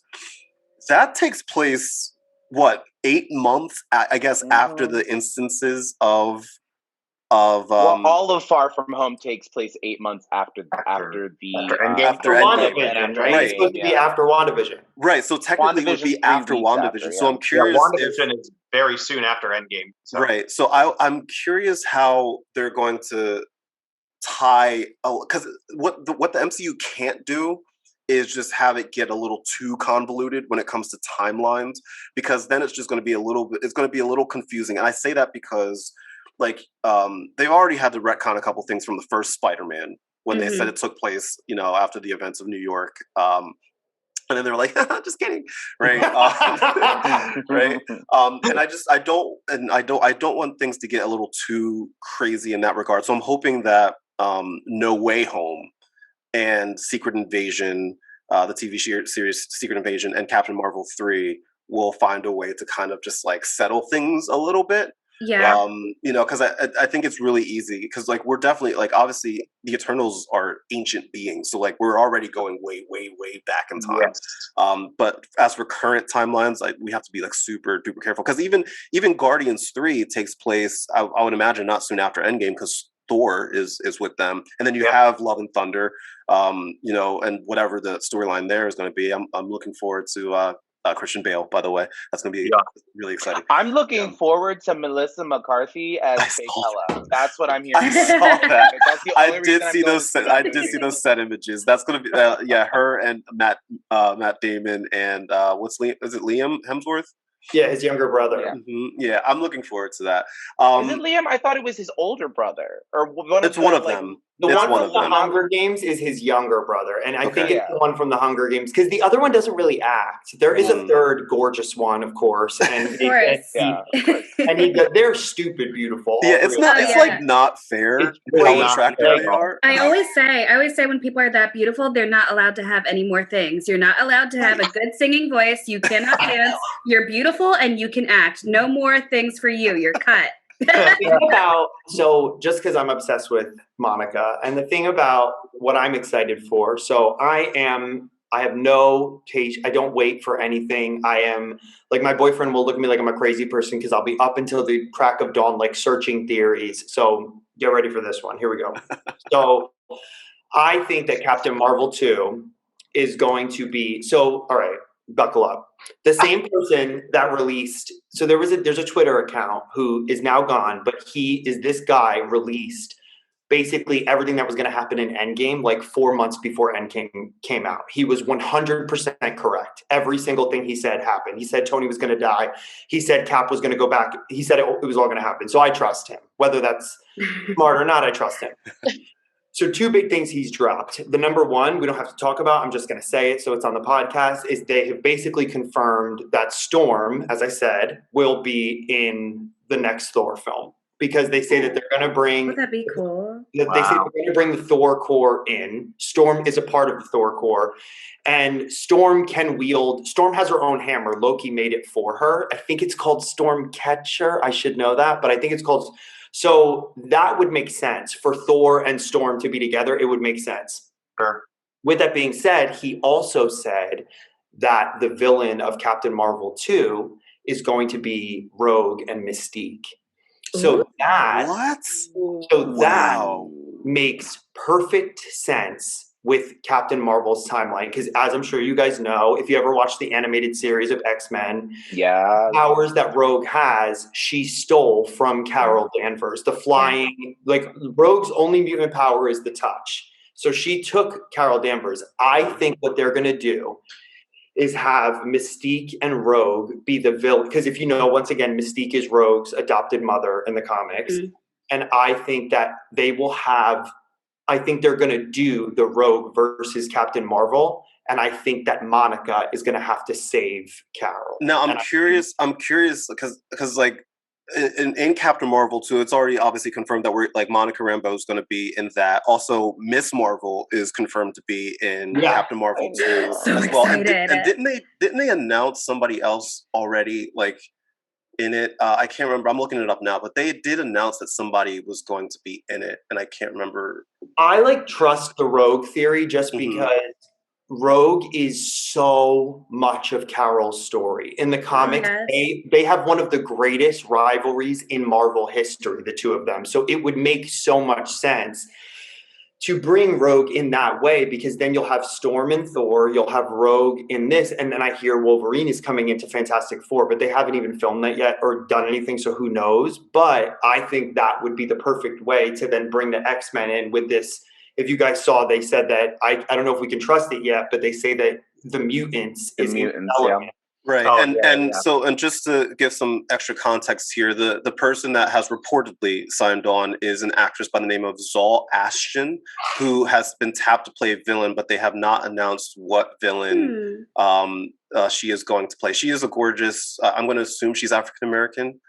That takes place, what, 8 months, I guess, after the instances of all of Far From Home takes place 8 months after WandaVision, right? Right. It's supposed to be after WandaVision. Right, so technically it would be after WandaVision. So I'm curious. WandaVision is very soon after Endgame. So. Right, so I'm curious how they're going to tie, because what the MCU can't do is just have it get a little too convoluted when it comes to timelines, because then it's just going to be a little confusing. And I say that because like they've already had to retcon a couple things from the first Spider-Man when they said it took place, you know, after the events of New York. And then they were like, just kidding, right? Right. And I don't want things to get a little too crazy in that regard. So I'm hoping that No Way Home and Secret Invasion, the TV series Secret Invasion, and Captain Marvel 3 will find a way to kind of just like settle things a little bit. Yeah. You know, because I think it's really easy, because like we're definitely like, obviously the Eternals are ancient beings, so like we're already going way, way, way back in time. Yes. But as for current timelines, like we have to be like super duper careful, because even Guardians 3 takes place, I would imagine, not soon after Endgame, because Thor is with them, and then you have Love and Thunder, you know, and whatever the storyline there is going to be. I'm looking forward to Christian Bale, by the way. That's going to be really exciting. I'm looking forward to Melissa McCarthy as Bella. That's what I'm hearing. I saw that. I did see those set images. That's going to be her and Matt Damon and is it Liam Hemsworth? Yeah, his younger brother. Yeah. Yeah, I'm looking forward to that. Is it Liam? I thought it was his older brother, or one of them. The one from the Hunger Games is his younger brother, and I think it's the one from the Hunger Games, because the other one doesn't really act. There is a third gorgeous one, of course, and they're stupid beautiful. Yeah, it's not. It's like not fair how attractive they are. I always say when people are that beautiful, they're not allowed to have any more things. You're not allowed to have a good singing voice. You cannot dance. You're beautiful and you can act. No more things for you. You're cut. So just because I'm obsessed with Monica, and the thing about what I'm excited for, so I have no taste. I don't wait for anything. I am like, my boyfriend will look at me like I'm a crazy person, because I'll be up until the crack of dawn, like searching theories. So get ready for this one. Here we go. So I think that Captain Marvel 2 is going to be, all right, buckle up. The same person that released, so there's a Twitter account who is now gone, but this guy released basically everything that was going to happen in Endgame like 4 months before Endgame came out. He was 100% correct. Every single thing he said happened. He said Tony was going to die. He said Cap was going to go back. He said it was all going to happen. So I trust him. Whether that's smart or not, I trust him. So 2 big things he's dropped. The number one, we don't have to talk about, I'm just going to say it so it's on the podcast, is they have basically confirmed that Storm, as I said, will be in the next Thor film. Because they say that they're going to bring... Would that be cool? They say they're going to bring the Thor core in. Storm is a part of the Thor core. And Storm has her own hammer. Loki made it for her. I think it's called Storm Catcher. I should know that. But I think it's called... So that would make sense for Thor and Storm to be together. It would make sense. Sure. With that being said, he also said that the villain of Captain Marvel 2 is going to be Rogue and Mystique. So that makes perfect sense with Captain Marvel's timeline, because as I'm sure you guys know, if you ever watched the animated series of X-Men, powers that Rogue has, she stole from Carol Danvers. The flying, like Rogue's only mutant power is the touch. So she took Carol Danvers. I think what they're going to do is have Mystique and Rogue be the villain. Because if you know, once again, Mystique is Rogue's adopted mother in the comics. And I think that they will have, I think they're going to do the Rogue versus Captain Marvel. And I think that Monica is going to have to save Carol. Now, I'm curious because like in Captain Marvel 2, it's already obviously confirmed that we're like Monica Rambeau is going to be in that. Also, Miss Marvel is confirmed to be in Captain Marvel 2 so as well. Excited. And didn't they announce somebody else already like in it? I can't remember. I'm looking it up now, but they did announce that somebody was going to be in it, and I can't remember. I like trust the Rogue theory just because Rogue is so much of Carol's story. In the comics, they have one of the greatest rivalries in Marvel history, the two of them. So it would make so much sense to bring Rogue in that way, because then you'll have Storm and Thor, you'll have Rogue in this, and then I hear Wolverine is coming into Fantastic Four, but they haven't even filmed that yet or done anything, so who knows? But I think that would be the perfect way to then bring the X-Men in with this. If you guys saw, they said that, I don't know if we can trust it yet, but they say that the mutants is element. Right. So just to give some extra context here, the person that has reportedly signed on is an actress by the name of Zol Ashton, who has been tapped to play a villain, but they have not announced what villain she is going to play. She is a gorgeous, I'm going to assume she's African-American.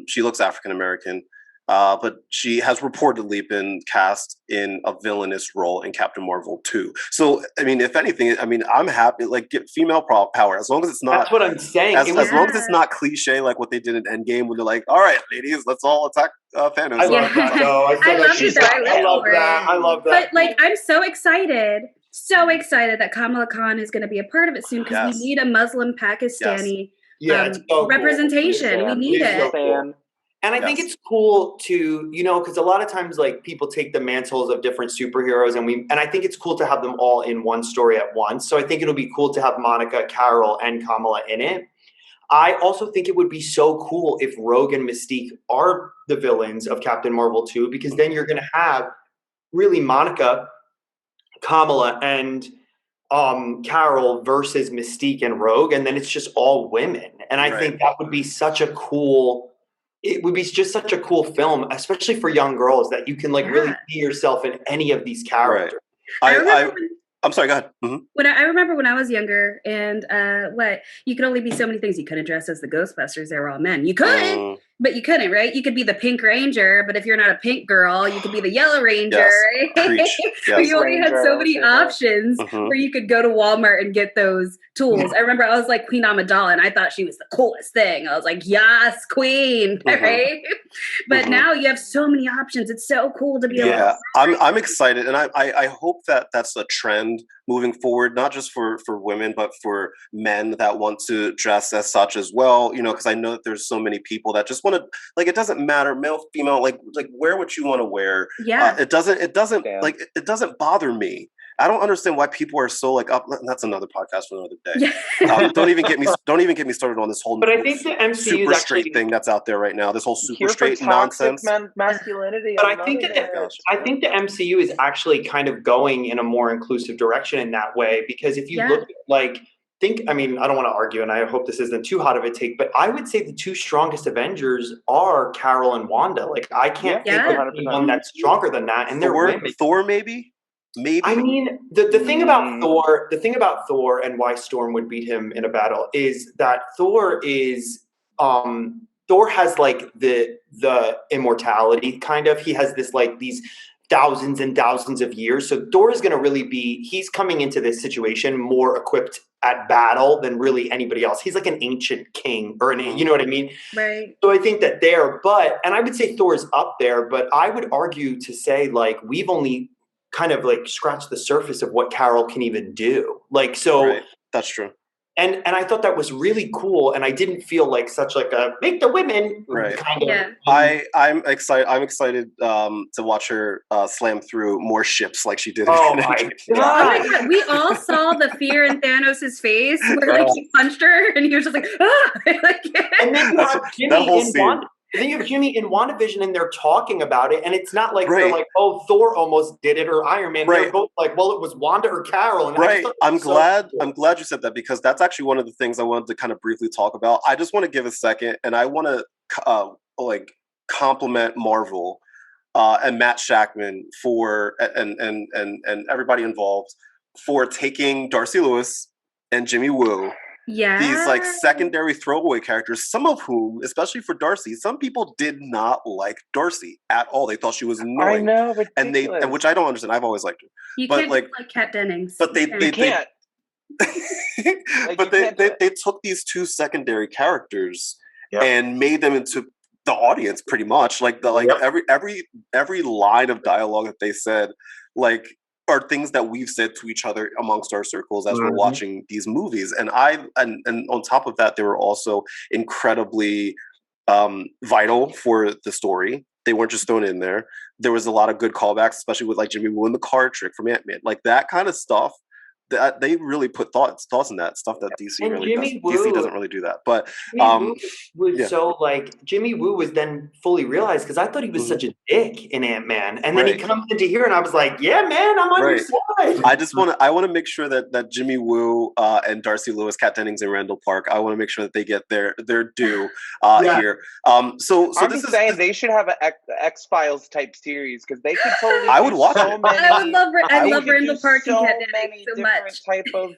She looks African-American. But she has reportedly been cast in a villainous role in Captain Marvel 2. So, I mean, if anything, I mean, I'm happy, like, get female power, as long as it's not... That's what I'm saying. As long as it's not cliche, like what they did in Endgame, when they're like, all right, ladies, let's all attack Thanos. I love that, though. I love that. But, like, I'm so excited that Kamala Khan is going to be a part of it soon, because we need a Muslim Pakistani representation. Cool. We need it. And I think it's cool to, you know, because a lot of times, like, people take the mantles of different superheroes, and I think it's cool to have them all in one story at once. So I think it'll be cool to have Monica, Carol, and Kamala in it. I also think it would be so cool if Rogue and Mystique are the villains of Captain Marvel 2, because then you're going to have really Monica, Kamala, and Carol versus Mystique and Rogue, and then it's just all women. And I think that would be such a cool... It would be just such a cool film, especially for young girls, that you can like really see yourself in any of these characters. I'm sorry, go ahead. When I remember when I was younger, and you could only be so many things. You couldn't dress as the Ghostbusters; they were all men. You could, but you couldn't, right? You could be the Pink Ranger, but if you're not a pink girl, you could be the Yellow Ranger, right? But you only had so many options where you could go to Walmart and get those tools. I remember I was like Queen Amidala, and I thought she was the coolest thing. I was like, yes, Queen, right? But now you have so many options. It's so cool to be able to... I'm excited, and I hope that that's a trend moving forward, not just for women, but for men that want to dress as such as well, you know, because I know that there's so many people that just want to, like, it doesn't matter, male, female, like wear what you want to wear. It doesn't bother me. I don't understand why people are so like up. That's another podcast for another day. Don't even get me started on this whole. But I think the MCU super straight thing that's out there right now. This whole super straight nonsense. Masculinity. But I think the MCU is actually kind of going in a more inclusive direction in that way, because if you look at I mean, I don't want to argue, and I hope this isn't too hot of a take, but I would say the two strongest Avengers are Carol and Wanda. Like, I can't think of anyone that's stronger than that, and they're women. Thor, maybe. I mean, the thing about Thor and why Storm would beat him in a battle is that Thor has like the immortality kind of. He has this like these thousands and thousands of years. So Thor is going to he's coming into this situation more equipped at battle than really anybody else. He's like an ancient king you know what I mean? Right. So I think that and I would say Thor's up there, but I would argue to say like we've only kind of like scratch the surface of what Carol can even do. Like, so that's true. And I thought that was really cool. And I didn't feel like such like a make the women kind of. I'm excited to watch her slam through more ships like she did. Oh my God. We all saw the fear in Thanos' face where like he punched her and he was just like, ah! And then you have Jimmy and Wanda. then you have Jimmy in WandaVision, and they're talking about it, and it's not like they're like, "Oh, Thor almost did it," or Iron Man. They're both like, "Well, it was Wanda or Carol." And I'm glad you said that, because that's actually one of the things I wanted to kind of briefly talk about. I just want to give a second, and I want to compliment Marvel and Matt Shakman for and everybody involved for taking Darcy Lewis and Jimmy Woo. Yeah. These like secondary throwaway characters, some of whom, especially for Darcy, some people did not like Darcy at all. They thought she was annoying. I know, ridiculous. and which I don't understand. I've always liked her. You but can't like Kat Dennings. But they can't. But they took these two secondary characters and made them into the audience pretty much. Every line of dialogue that they said, are things that we've said to each other amongst our circles as we're watching these movies. And on top of that, they were also incredibly vital for the story. They weren't just thrown in there. There was a lot of good callbacks, especially with like Jimmy Woo and the card trick from Ant-Man. Like that kind of stuff. That they really put thoughts in that stuff that DC DC doesn't really do that. But Jimmy Woo was then fully realized, because I thought he was such a dick in Ant-Man, and then he comes into here, and I was like, yeah, man, I'm on your side. I want to make sure that Jimmy Woo and Darcy Lewis, Kat Dennings, and Randall Park, I want to make sure that they get their due here. So I'm just saying they should have an X-Files type series, because they could totally. I would watch it. I love Randall Park and Kat Dennings so much. Type of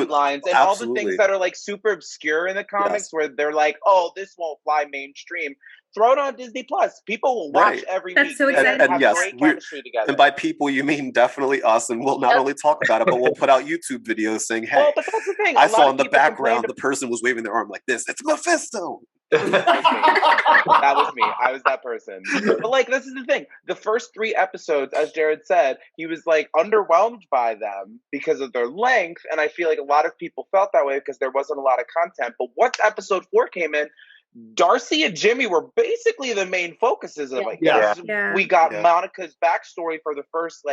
lines and all the things that are like super obscure in the comics, where they're like, oh, this won't fly mainstream. Throw it on Disney Plus. People will watch every week. So exciting. And yes, and by people you mean definitely us, and we'll not only talk about it, but we'll put out YouTube videos saying, hey, well, but that's the thing. I saw in the background the person was waving their arm like this. It's Mephisto. That was me. I was that person. But this is the thing. The first 3 episodes, as Jared said, he was underwhelmed by them because of their length, and I feel like a lot of people felt that way because there wasn't a lot of content. But once episode 4 came in, Darcy and Jimmy were basically the main focuses of it. We got Monica's backstory for the first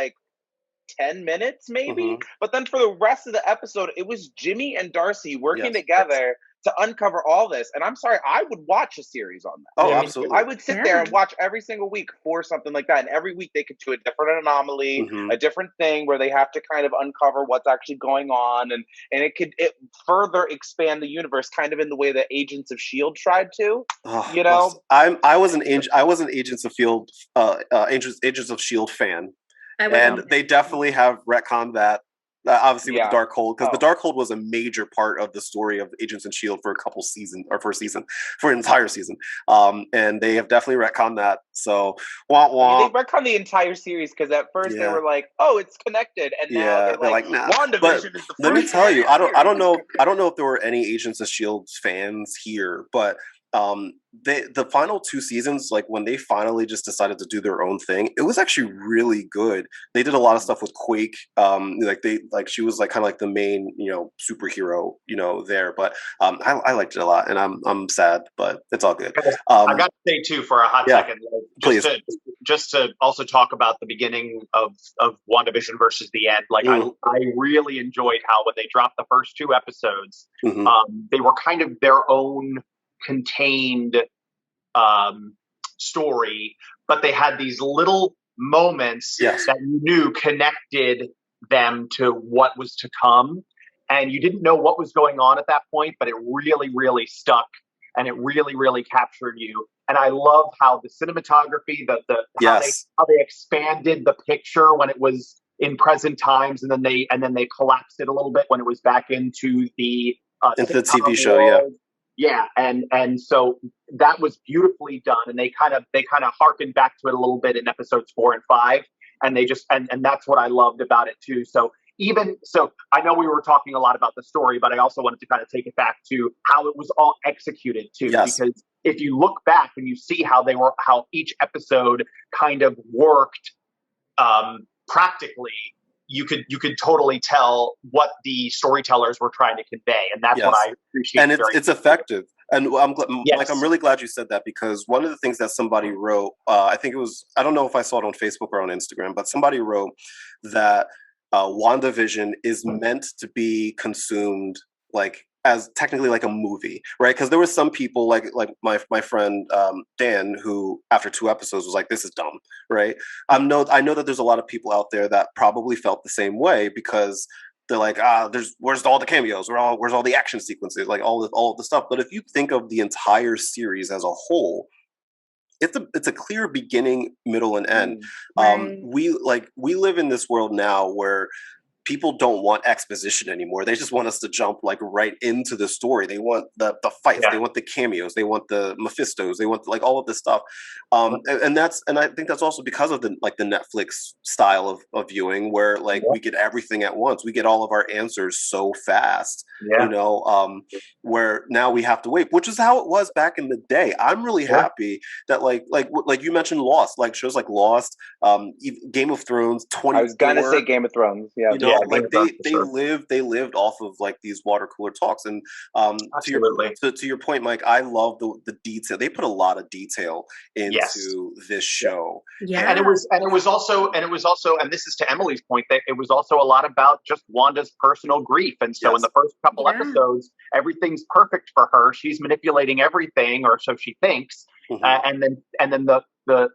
10 minutes maybe, but then for the rest of the episode, it was Jimmy and Darcy working together to uncover all this. And I'm sorry, I would watch a series on that. Oh, absolutely. I would sit there and watch every single week for something like that. And every week they could do a different anomaly, a different thing where they have to kind of uncover what's actually going on. And it further expand the universe kind of in the way that Agents of S.H.I.E.L.D. tried to, I was an Agents of S.H.I.E.L.D. fan. And they definitely have retconned that. Obviously with the Darkhold, because the Darkhold was a major part of the story of Agents of S.H.I.E.L.D. for an entire season. And they have definitely retconned that. So, they retconned the entire series, because at first they were like, "Oh, it's connected," and now they're like, "Nah." WandaVision is the let me tell you, I don't know if there were any Agents of S.H.I.E.L.D. fans here, but the final 2 seasons, when they finally just decided to do their own thing, it was actually really good. They did a lot of stuff with Quake. She was kind of like the main, superhero, there. But I liked it a lot, and I'm sad, but it's all good. I got to say too, for a hot second, just to also talk about the beginning of WandaVision versus the end. I really enjoyed how when they dropped the first 2 episodes, they were kind of their own contained story, but they had these little moments that you knew connected them to what was to come, and you didn't know what was going on at that point, but it really, really stuck, and it really, really captured you. And I love how the cinematography, how they expanded the picture when it was in present times, and then they collapsed it a little bit when it was back into the TV show. Yeah, and so that was beautifully done, and they kind of harkened back to it a little bit in episodes 4 and 5, and they just and that's what I loved about it too. So I know we were talking a lot about the story, but I also wanted to kind of take it back to how it was all executed too, because if you look back and you see how each episode kind of worked practically, you could totally tell what the storytellers were trying to convey, and that's what I appreciate. And it's effective. And I'm really glad you said that, because one of the things that somebody wrote, I think it was, I don't know if I saw it on Facebook or on Instagram, but somebody wrote that WandaVision is meant to be consumed as technically like a movie, right? Because there were some people like my friend Dan, who after 2 episodes was like, "This is dumb," right? I know that there's a lot of people out there that probably felt the same way because they're like, where's all the cameos? Where's all the action sequences? Like all of the stuff. But if you think of the entire series as a whole, it's a clear beginning, middle, and end. Right. We live in this world now where people don't want exposition anymore. They just want us to jump like right into the story. They want the fights. Yeah. They want the cameos. They want the Mephistos. They want like all of this stuff. And I think that's also because of the Netflix style of viewing, where like we get everything at once. We get all of our answers so fast. You know, where now we have to wait, which is how it was back in the day. I'm really happy that like you mentioned Lost, like shows like Lost, Game of Thrones, 24. I was gonna say Game of Thrones. Yeah. You know, like they lived off of like these water cooler talks. And to your point, Mike, I love the detail. They put a lot of detail into this show. Yeah. And it was also, and this is to Emily's point, that it was also a lot about just Wanda's personal grief. And so in the first couple episodes, everything's perfect for her. She's manipulating everything, or so she thinks. And then the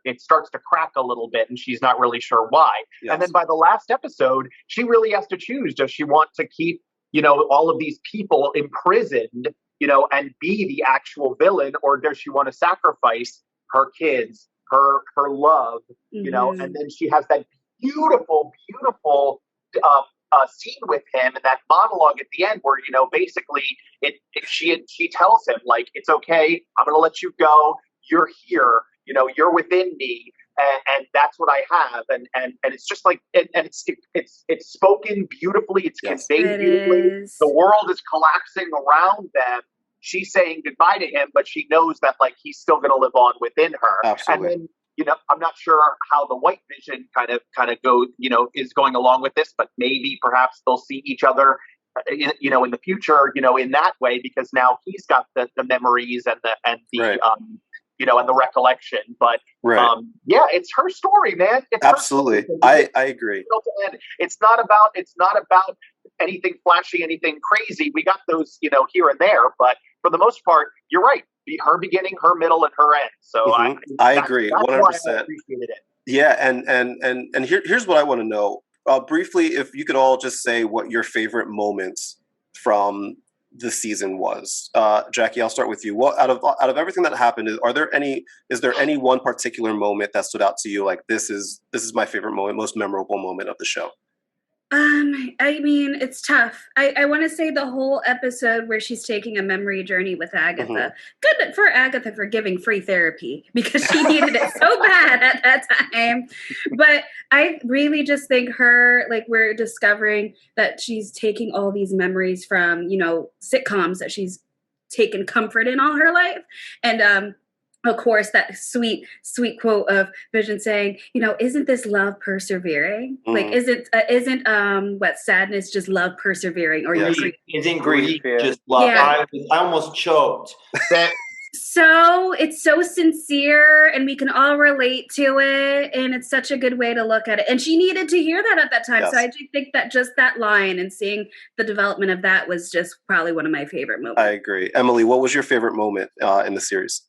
it starts to crack a little bit, and she's not really sure why. And then by the last episode, she really has to choose. Does she want to keep, you know, all of these people imprisoned, you know, and be the actual villain, or does she want to sacrifice her kids, her love, you know? And then she has that beautiful scene with him, and that monologue at the end where, you know, basically she tells him, like, it's okay, I'm going to let you go. You're here, you know, you're within me, and that's what I have, and it's just like, and it's spoken beautifully, it's conveyed beautifully. The world is collapsing around them. She's saying goodbye to him, but she knows that like he's still going to live on within her. Absolutely. And then, you know, I'm not sure how the White Vision kind of go, you know, is going along with this, but maybe perhaps they'll see each other, you know, in the future, you know, in that way, because now he's got the memories and the you know, and the recollection. But yeah, it's her story, man. It's absolutely. I agree. It's not about anything flashy, anything crazy. We got those, you know, here and there, but for the most part, you're right. Her beginning, her middle, and her end. So I agree, 100%. I appreciated it. Yeah, and here's what I want to know. Briefly, if you could all just say what your favorite moments from the season was. Jacqui, I'll start with you. What out of everything that happened, is there any one particular moment that stood out to you? Like this is my favorite moment, most memorable moment of the show. I mean, it's tough. I want to say the whole episode where she's taking a memory journey with Agatha. Good for Agatha for giving free therapy, because she needed it so bad at that time. But I really just think her, like, we're discovering that she's taking all these memories from, you know, sitcoms that she's taken comfort in all her life. And of course, that sweet quote of Vision saying, you know, isn't this love persevering? Like, isn't what sadness just love persevering? Or isn't grief just love? Yeah. I almost choked. So it's so sincere, and we can all relate to it, and it's such a good way to look at it. And she needed to hear that at that time. So I do think that just that line and seeing the development of that was just probably one of my favorite moments. I agree. Emily, what was your favorite moment in the series?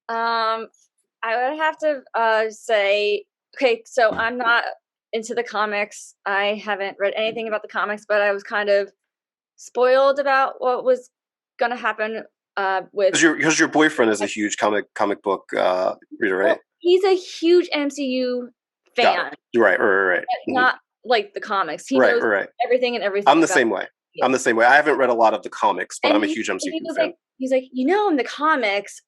I would have to say, okay, so I'm not into the comics. I haven't read anything about the comics, but I was kind of spoiled about what was going to happen with... Because your boyfriend is a huge comic book reader, right? Well, he's a huge MCU fan. Right. Not like the comics. He knows everything and everything. I'm the same way. I'm the same way. I haven't read a lot of the comics, but I'm a huge MCU fan. He's like, you know, in the comics,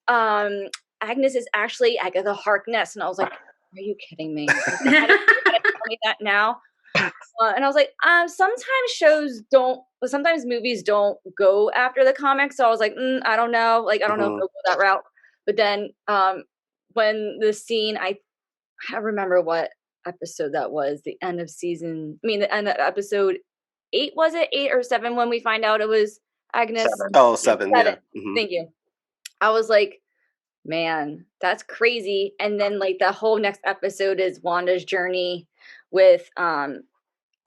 Agnes is actually Agatha Harkness. And I was like, are you kidding me? You gotta tell me that now? And I was like, sometimes movies don't go after the comics. So I was like, I don't know. Like, I don't know if they'll go that route. But then when the scene, I remember what episode that was, the end of episode 8, was it 8 or 7 when we find out it was Agnes? 7. Yeah. Thank you. I was like, man, that's crazy. And then like the whole next episode is Wanda's journey with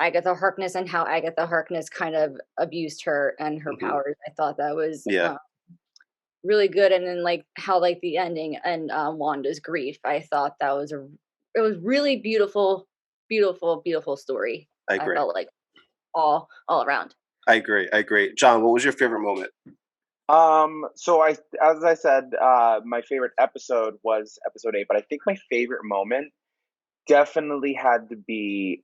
Agatha Harkness and how Agatha Harkness kind of abused her and her powers. I thought that was really good. And then like how like the ending and Wanda's grief, I thought that was it was really beautiful, beautiful, beautiful story. I agree. I felt like all around. I agree. John, what was your favorite moment? So as I said, my favorite episode was episode 8, but I think my favorite moment definitely had to be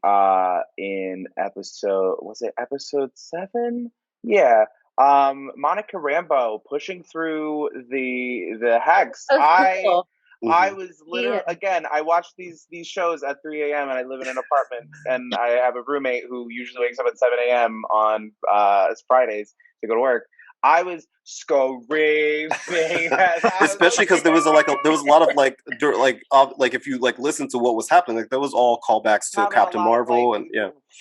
in episode 7? Yeah. Monica Rambo pushing through the hex. Cool. I was literally again. I watch these shows at 3 a.m. and I live in an apartment, and I have a roommate who usually wakes up at 7 a.m. on Fridays to go to work. I was screaming, especially because there was a lot of like if you like listen to what was happening, like that was all callbacks to Captain Marvel and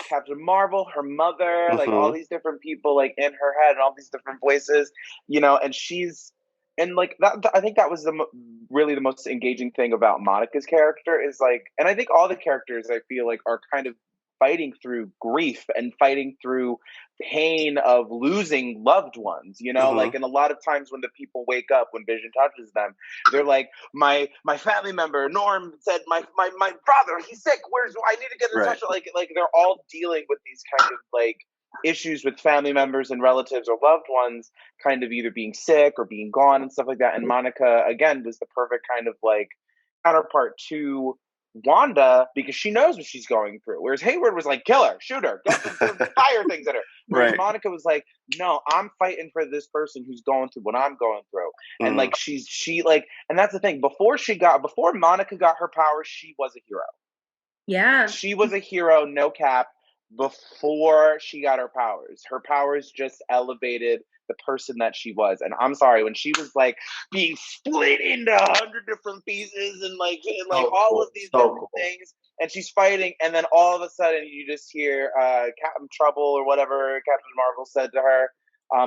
Captain Marvel, her mother, like all these different people like in her head and all these different voices, you know, and she's. And like that, I think that was really the most engaging thing about Monica's character is like, and I think all the characters I feel like are kind of fighting through grief and fighting through pain of losing loved ones, you know, like, and a lot of times when the people wake up, when Vision touches them, they're like, my family member, Norm said, my brother, he's sick. I need to get in touch. Like they're all dealing with these kind of like issues with family members and relatives or loved ones kind of either being sick or being gone and stuff like that. And Monica, again, was the perfect kind of like counterpart to Wanda because she knows what she's going through. Whereas Hayward was like, kill her, shoot her, fire things at her. Whereas Monica was like, no, I'm fighting for this person who's going through what I'm going through. And like, she like, and that's the thing, before Monica got her powers, she was a hero. Yeah. She was a hero, no cap. Before she got her powers just elevated the person that she was. And I'm sorry, when she was like being split into 100 different pieces and like all of these different things, and she's fighting, and then all of a sudden you just hear Captain Trouble or whatever Captain Marvel said to her,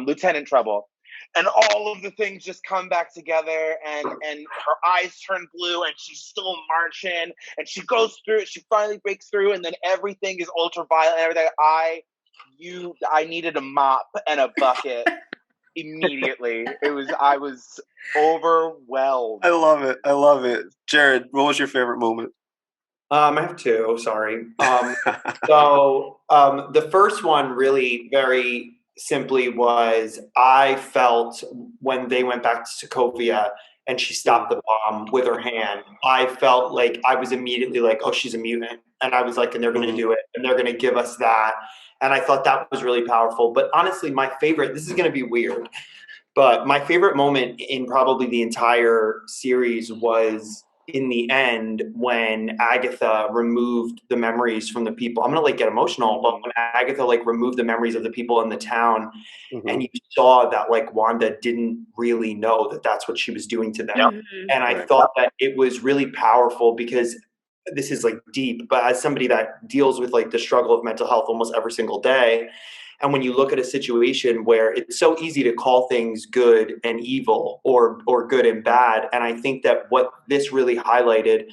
Lieutenant Trouble. And all of the things just come back together, and her eyes turn blue, and she's still marching, and she goes through it. She finally breaks through, and then everything is ultraviolet and everything. I needed a mop and a bucket immediately. I was overwhelmed. I love it. Jared, what was your favorite moment? I have two. Sorry. The first one really very simply was I felt when they went back to Sokovia and she stopped the bomb with her hand, I felt like I was immediately like, oh, she's a mutant. And I was like, and they're going to do it and they're going to give us that. And I thought that was really powerful. But honestly, my favorite, this is going to be weird, but my favorite moment in probably the entire series was in the end when Agatha removed the memories from the people. I'm gonna like get emotional, but when Agatha like removed the memories of the people in the town, and you saw that like Wanda didn't really know that that's what she was doing to them. And I thought that it was really powerful because this is like deep, but as somebody that deals with like the struggle of mental health almost every single day, and when you look at a situation where it's so easy to call things good and evil or good and bad, and I think that what this really highlighted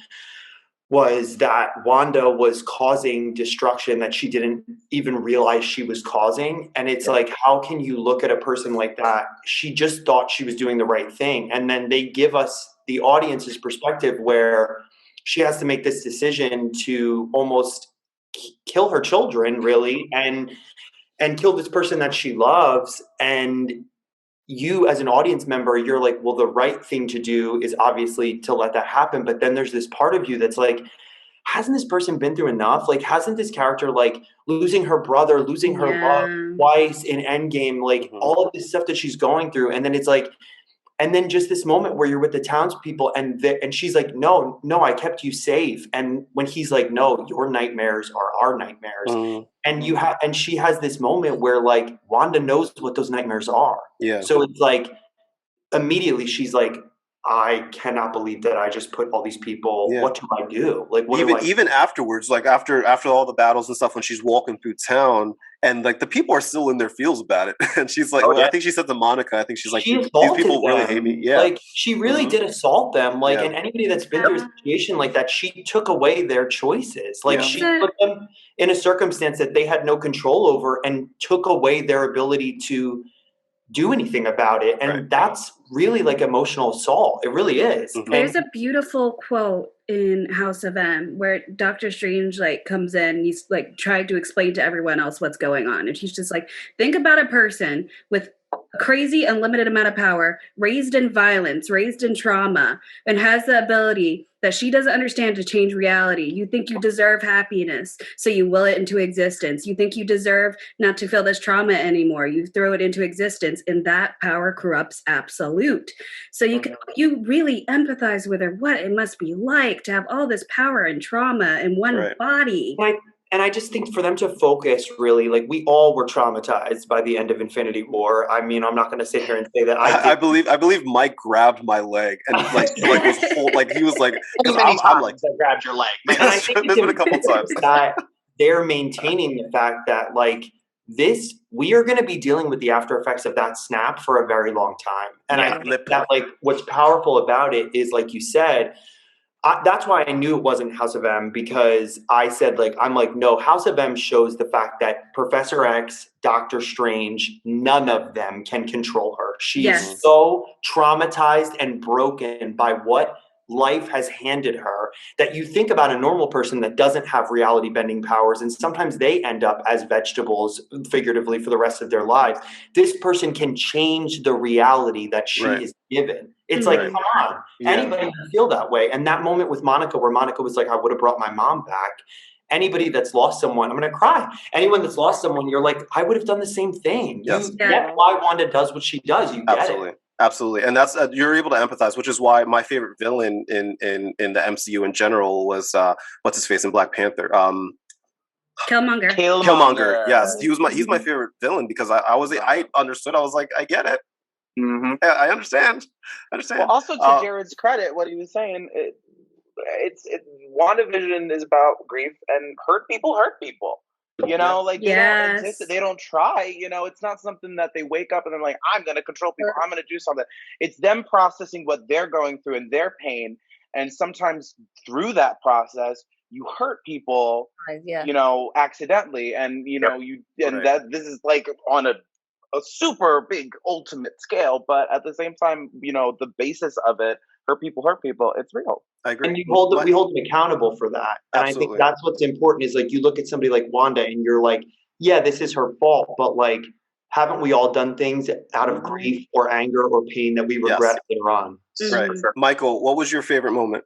was that Wanda was causing destruction that she didn't even realize she was causing. And it's like, how can you look at a person like that? She just thought she was doing the right thing. And then they give us the audience's perspective where she has to make this decision to almost kill her children, really, and kill this person that she loves. And you as an audience member, you're like, well, the right thing to do is obviously to let that happen. But then there's this part of you that's like, hasn't this person been through enough? Like, hasn't this character, like losing her brother, losing her love twice in Endgame, like all of this stuff that she's going through. And then it's like, and then just this moment where you're with the townspeople and she's like, no, I kept you safe. And when he's like, no, your nightmares are our nightmares. And she has this moment where like Wanda knows what those nightmares are. Yeah. So it's like immediately she's like, I cannot believe that I just put all these people. What do I do? Like, even afterwards, like after all the battles and stuff, when she's walking through town, and like the people are still in their feels about it, and she's like, I think she said to Monica, I think she's like, these people really hate me. Yeah, like she really did assault them. Like, and anybody that's been through a situation like that, she took away their choices. Like she put them in a circumstance that they had no control over, and took away their ability to do anything about it. And that's really like emotional assault. It really is. There's a beautiful quote in House of M where Doctor Strange like comes in, he's like trying to explain to everyone else what's going on, and he's just like, think about a person with a crazy unlimited amount of power, raised in violence, raised in trauma, and has the ability that she doesn't understand to change reality. You think you deserve happiness, so you will it into existence. You think you deserve not to feel this trauma anymore. You throw it into existence, and that power corrupts absolute. So you really empathize with her, what it must be like to have all this power and trauma in one body. And I just think for them to focus really, like we all were traumatized by the end of Infinity War. I mean, I'm not going to sit here and say that I believe Mike grabbed my leg and he was like, because I'm like, I grabbed your leg. And I think there's been a couple times that they're maintaining the fact that like we are going to be dealing with the after effects of that snap for a very long time. And I think that like what's powerful about it is, like you said, that's why I knew it wasn't House of M, because I said no, House of M shows the fact that Professor X, Doctor Strange, none of them can control her. She's so traumatized and broken by what life has handed her that you think about a normal person that doesn't have reality bending powers, and sometimes they end up as vegetables figuratively for the rest of their lives. This person can change the reality that she is given. It's like, come on, anybody can feel that way. And that moment with Monica, where Monica was like, I would have brought my mom back. Anybody that's lost someone, I'm going to cry. Anyone that's lost someone, you're like, I would have done the same thing. Yes. You get why Wanda does what she does. You get it. Absolutely. And that's you're able to empathize, which is why my favorite villain in the MCU in general was what's his face in Black Panther. Killmonger. Yes, he's my favorite villain, because I understood. I was like, I get it. Mm-hmm. I understand. Well, also to Jared's credit, what he was saying, it's WandaVision is about grief, and hurt people. You know, like they don't exist. They don't try. You know, it's not something that they wake up and they're like, I'm going to control people. I'm going to do something. It's them processing what they're going through and their pain. And sometimes through that process, you hurt people, you know, accidentally. And, you know, that this is like on a super big ultimate scale. But at the same time, you know, the basis of it, hurt people, it's real. I agree. And we hold them accountable for that. And I think that's what's important, is like you look at somebody like Wanda and you're like, yeah, this is her fault. But like, haven't we all done things out of grief or anger or pain that we regret later on? Right. Michael, what was your favorite moment?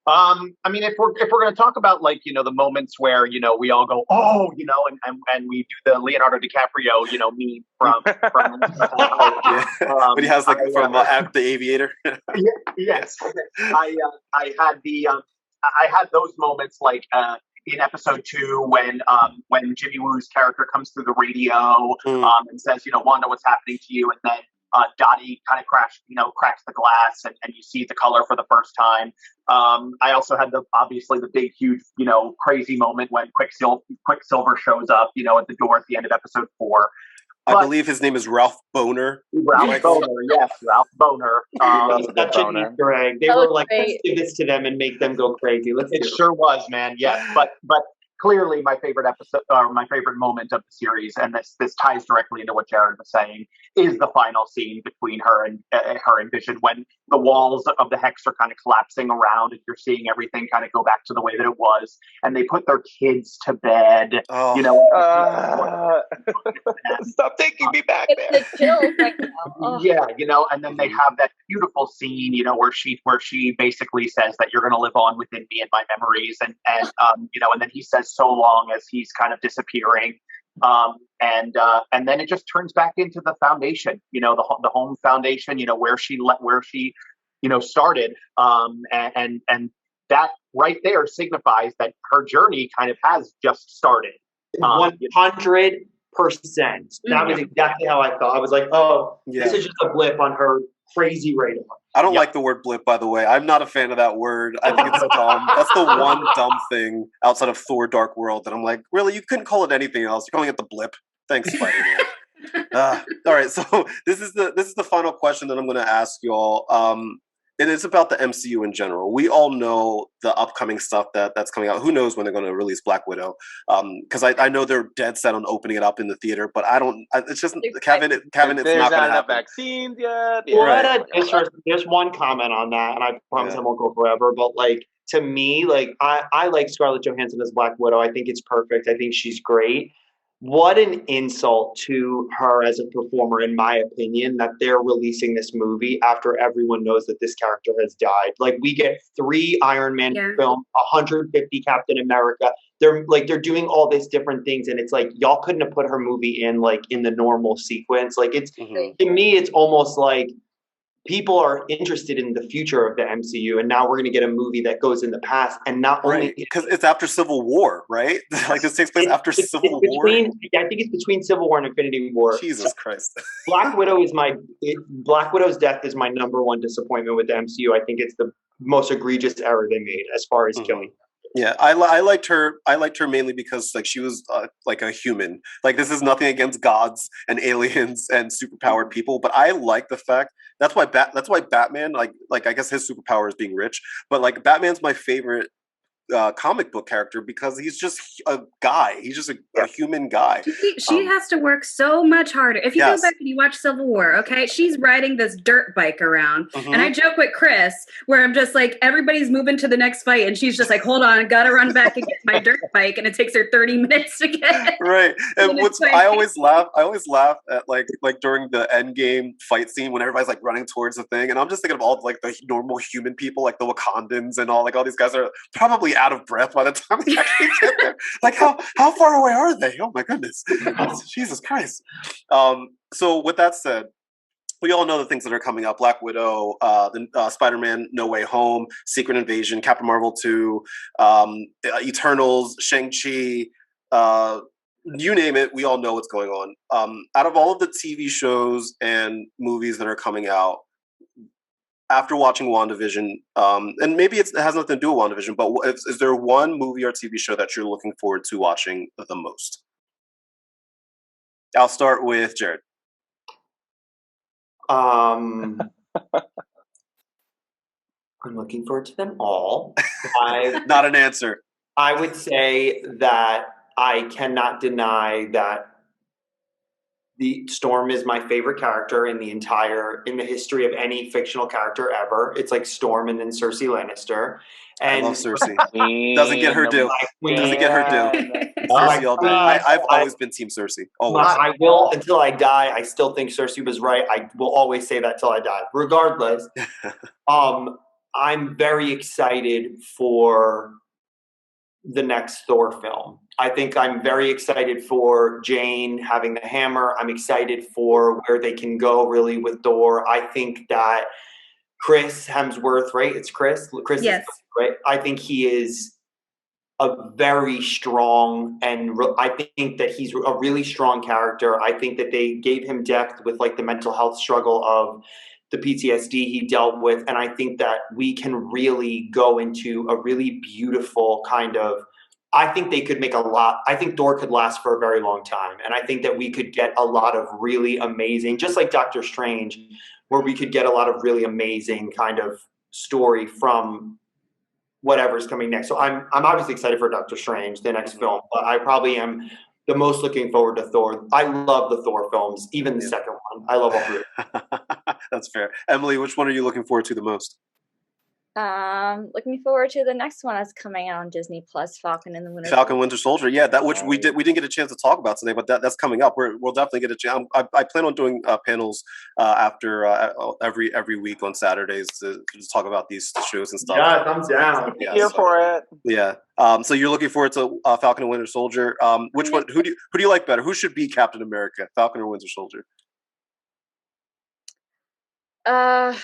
I mean, if we're going to talk about, like, you know, the moments where, you know, we all go, oh, you know, and we do the Leonardo DiCaprio, you know, meme from but he has like from The Aviator. Yes. I had those moments like in episode 2 when Jimmy Woo's character comes through the radio and says, you know, Wanda, what's happening to you? And then Dottie kind of cracks the glass and you see the color for the first time. I also had obviously the big, huge, you know, crazy moment when Quicksilver shows up, you know, at the door at the end of episode 4. I believe his name is Ralph Boner. Ralph Boner. Such an Easter egg. They were like, let's give this to them and make them go crazy. It sure was, man. Yeah, but clearly my favorite episode, or my favorite moment of the series, and this ties directly into what Jared was saying, is the final scene between her and Vision, when the walls of the Hex are kind of collapsing around and you're seeing everything kind of go back to the way that it was, and they put their kids to bed. Oh. You know, stop taking me back there. It's the chills right now. Yeah, you know, and then they have that beautiful scene, you know, where she basically says that you're going to live on within me and my memories, and you know, and then he says so long as he's kind of disappearing. And then it just turns back into the foundation, you know, the home foundation, you know, where she you know, started. And that right there signifies that her journey kind of has just started. 100%. That was exactly how I felt. I was like, oh, this is just a blip on her crazy radar. I don't like the word blip, by the way. I'm not a fan of that word. I think it's dumb. That's the one dumb thing outside of Thor: Dark World that I'm like, really, you couldn't call it anything else. You're calling it the blip. Thanks, Spider-Man. All right, so this is the final question that I'm going to ask y'all. And it's about the MCU in general. We all know the upcoming stuff that's coming out. Who knows when they're going to release Black Widow? Because I know they're dead set on opening it up in the theater, but I don't. It's just Kevin. It's not going to happen. Vaccines yet. Well, right. There's one comment on that, and I promise I won't go forever. But like to me, like I like Scarlett Johansson as Black Widow. I think it's perfect. I think she's great. What an insult to her as a performer, in my opinion, that they're releasing this movie after everyone knows that this character has died. Like, we get 3 Iron Man films, 150 Captain America. They're doing all these different things, and it's like, y'all couldn't have put her movie in the normal sequence. Like, it's to me, it's almost like people are interested in the future of the MCU, and now we're going to get a movie that goes in the past, and not only because it's after Civil War, right? Like this takes place after Civil War. I think it's between Civil War and Infinity War. Jesus Christ! Black Widow's death is my number one disappointment with the MCU. I think it's the most egregious error they made as far as killing. Yeah, I liked her. I liked her mainly because like she was like a human. Like this is nothing against gods and aliens and superpowered people, but I like the fact that's why Batman like I guess his superpower is being rich, but like Batman's my favorite comic book character because he's just a guy. He's just a human guy. She has to work so much harder. If you go back and you watch Civil War, okay, she's riding this dirt bike around. And I joke with Chris where I'm just like, everybody's moving to the next fight. And she's just like, hold on, gotta run back and get my dirt bike. And it takes her 30 minutes to get it. Right. And I always laugh at like during the Endgame fight scene when everybody's like running towards the thing. And I'm just thinking of all like the normal human people, like the Wakandans and all these guys are probably out of breath by the time they actually get there. Like how far away are they? Oh my goodness. Jesus Christ. So with that said, we all know the things that are coming up: Black Widow, Spider-Man No Way Home, Secret Invasion, Captain Marvel 2, Eternals, Shang-Chi, you name it, we all know what's going on. Out of all of the TV shows and movies that are coming out, after watching WandaVision, and maybe it has nothing to do with WandaVision, but is there one movie or TV show that you're looking forward to watching the most? I'll start with Jared. I'm looking forward to them all. Not an answer. I would say that I cannot deny that the Storm is my favorite character in the history of any fictional character ever. It's like Storm and then Cersei Lannister. And I love Cersei. Doesn't get her due. Doesn't get her due. Cersei all day. I've always been Team Cersei. Always. I will until I die. I still think Cersei was right. I will always say that till I die. Regardless, I'm very excited for the next Thor film. I think I'm very excited for Jane having the hammer. I'm excited for where they can go really with Thor. I think that Chris Hemsworth, right? It's Chris? Chris, yes. Right? I think he is a very strong, and I think that he's a really strong character. I think that they gave him depth with like the mental health struggle of the PTSD he dealt with. And I think that we can really go into a really beautiful kind of, I think they could make I think Thor could last for a very long time. And I think that we could get a lot of really amazing, just like Doctor Strange, where we could get a lot of really amazing kind of story from whatever's coming next. So I'm obviously excited for Doctor Strange, the next film, but I probably am the most looking forward to Thor. I love the Thor films, even the second one. I love all 3. That's fair. Emily, which one are you looking forward to the most? Looking forward to the next one that's coming out on Disney Plus, Falcon and the Winter Soldier. Yeah, that which we didn't get a chance to talk about today, but that's coming up. We'll definitely get a chance. I plan on doing panels after every week on Saturdays to just talk about these shows and stuff. Yeah, thumbs down. Yeah, here for it. Yeah. So you're looking forward to Falcon and Winter Soldier. Which one? Who do you like better? Who should be Captain America, Falcon or Winter Soldier? Yeah.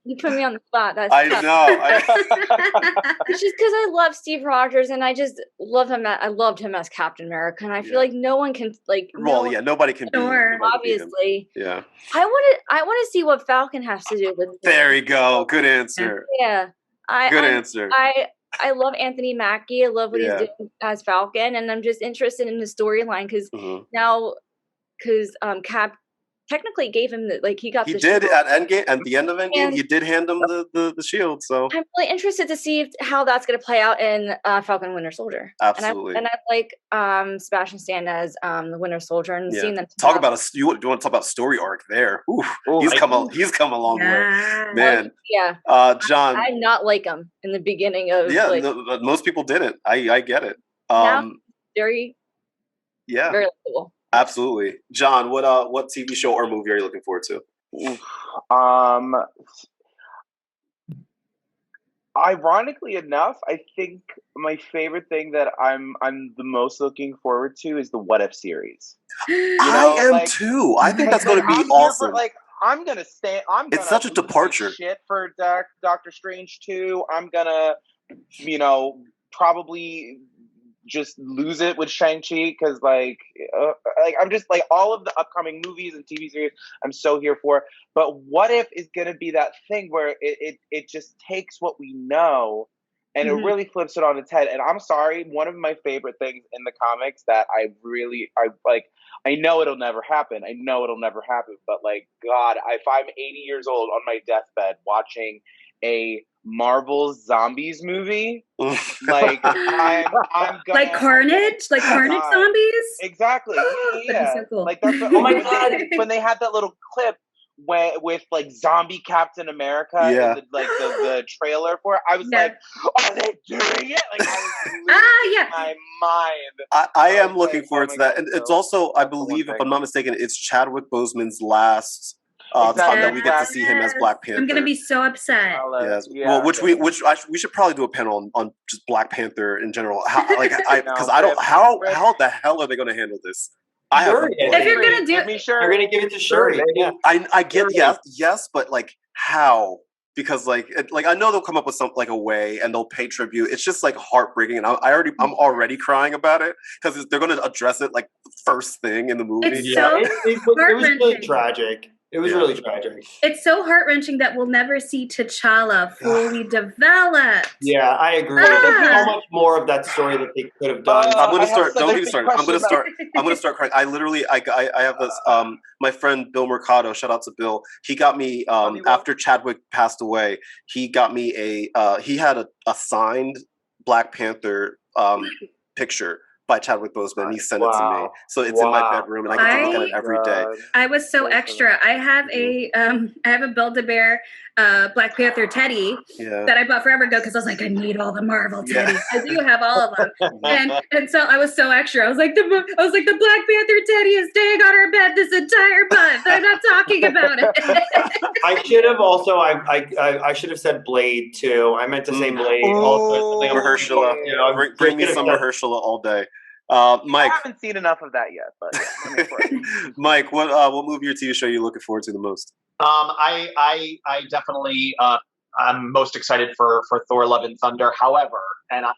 You put me on the spot. That's I tough. know. It's just because I love Steve Rogers and I just love him. I loved him as Captain America, and I feel like no one can nobody can beat him. Obviously. Yeah. I want to see what Falcon has to do with this. There you go. Good answer. Yeah. Good answer. I love Anthony Mackie. I love what he's doing as Falcon, and I'm just interested in the storyline because now, Cap technically gave him he got. He did at Endgame. At the end of Endgame, he did hand him the shield. So I'm really interested to see how that's going to play out in Falcon Winter Soldier. Absolutely. And I like Sebastian Stan as the Winter Soldier and seeing them talk about you want to talk about story arc there. He's come a long way, man. John, I not like him in the beginning of most people didn't. I get it. Now, very cool. Absolutely. John, what TV show or movie are you looking forward to? Ironically enough, I think my favorite thing that I'm the most looking forward to is the What If series. I am too. I think that's going to be awesome. I'm gonna stay. It's such a departure. Shit for Doctor Strange 2. I'm gonna, probably just lose it with Shang-Chi because I'm just all of the upcoming movies and TV series I'm so here for. But What If is going to be that thing where it just takes what we know and it really flips it on its head. And I'm sorry, one of my favorite things in the comics that I know it'll never happen. But God, if I'm 80 years old on my deathbed watching a Marvel Zombies movie, I'm gonna Carnage zombies. Exactly. That'd be so cool. That's oh my God! When they had that little clip with Zombie Captain America in the trailer for it, I was like, are they doing it? I was my mind. I am looking forward to that, and it's also, I believe, if I'm not mistaken, it's Chadwick Boseman's last time that we get to see him as Black Panther. I'm gonna be so upset. Well, we should probably do a panel on just Black Panther in general. How the hell are they gonna handle this? If you're gonna do it, you're gonna give it to Shuri. I get yes, but how? Because I know they'll come up with something a way and they'll pay tribute. It's just heartbreaking, and I'm already crying about it because they're gonna address it first thing in the movie. It was really tragic. It was really tragic. It's so heart-wrenching that we'll never see T'Challa fully developed. Yeah, I agree. There's so much more of that story that they could have done. I'm gonna start. Don't get me started. I'm gonna start crying. I literally, I have this. My friend Bill Mercado. Shout out to Bill. He got me after Chadwick passed away. He got me he had a signed Black Panther picture by Chadwick Boseman, and he sent it to me. So it's in my bedroom, and I get to look at it every day. I was so extra. I have a Build-A-Bear Black Panther teddy that I bought forever ago because I was like, I need all the Marvel teddies. I do have all of them, and so I was so extra. I was like, the Black Panther teddy is staying on her bed this entire month. I'm not talking about it. I should have also. I should have said Blade too. I meant to say Blade. Also, Mahershala. Bring me some Mahershala all day. Mike, I haven't seen enough of that yet, but Mike, what movie or TV show are you looking forward to the most? I definitely I'm most excited for Thor: Love and Thunder. However, now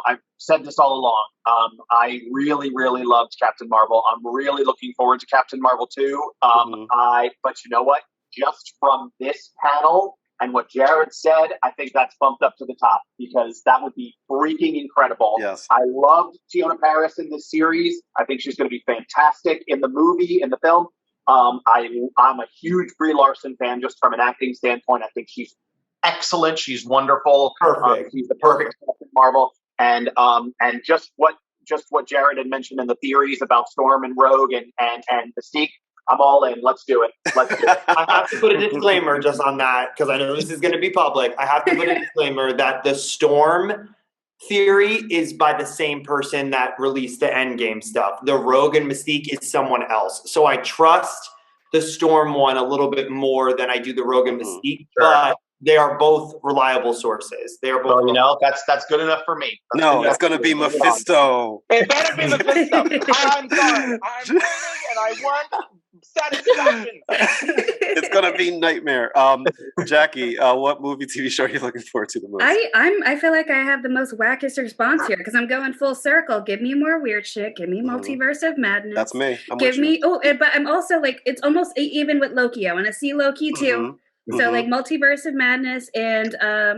I've said this all along. I really loved Captain Marvel. I'm really looking forward to Captain Marvel 2. But you know what? Just from this panel and what Jared said, I think that's bumped up to the top because that would be freaking incredible. Yes. I loved Tiona Paris in this series. I think she's going to be fantastic in the movie, in the film. I'm a huge Brie Larson fan just from an acting standpoint. I think she's excellent. She's wonderful. Perfect. She's the perfect Captain Marvel. And just what Jared had mentioned in the theories about Storm and Rogue and Mystique, I'm all in. Let's do it. I have to put a disclaimer just on that because I know this is going to be public. I have to put a disclaimer that the Storm theory is by the same person that released the Endgame stuff. The Rogue and Mystique is someone else. So I trust the Storm one a little bit more than I do the Rogue and Mystique, but they are both reliable sources. They are both. That's good enough for me. It's going to be Mephisto. It better be Mephisto. I'm sorry. I'm waiting, and I want satisfaction. It's gonna be nightmare. Jacqui, what movie, TV show are you looking forward to the most? I feel like I have the most wackest response here because I'm going full circle. Give me more weird shit. Give me Multiverse of Madness. That's me. Give me but I'm also like it's almost even with Loki. I want to see Loki too. So like Multiverse of Madness and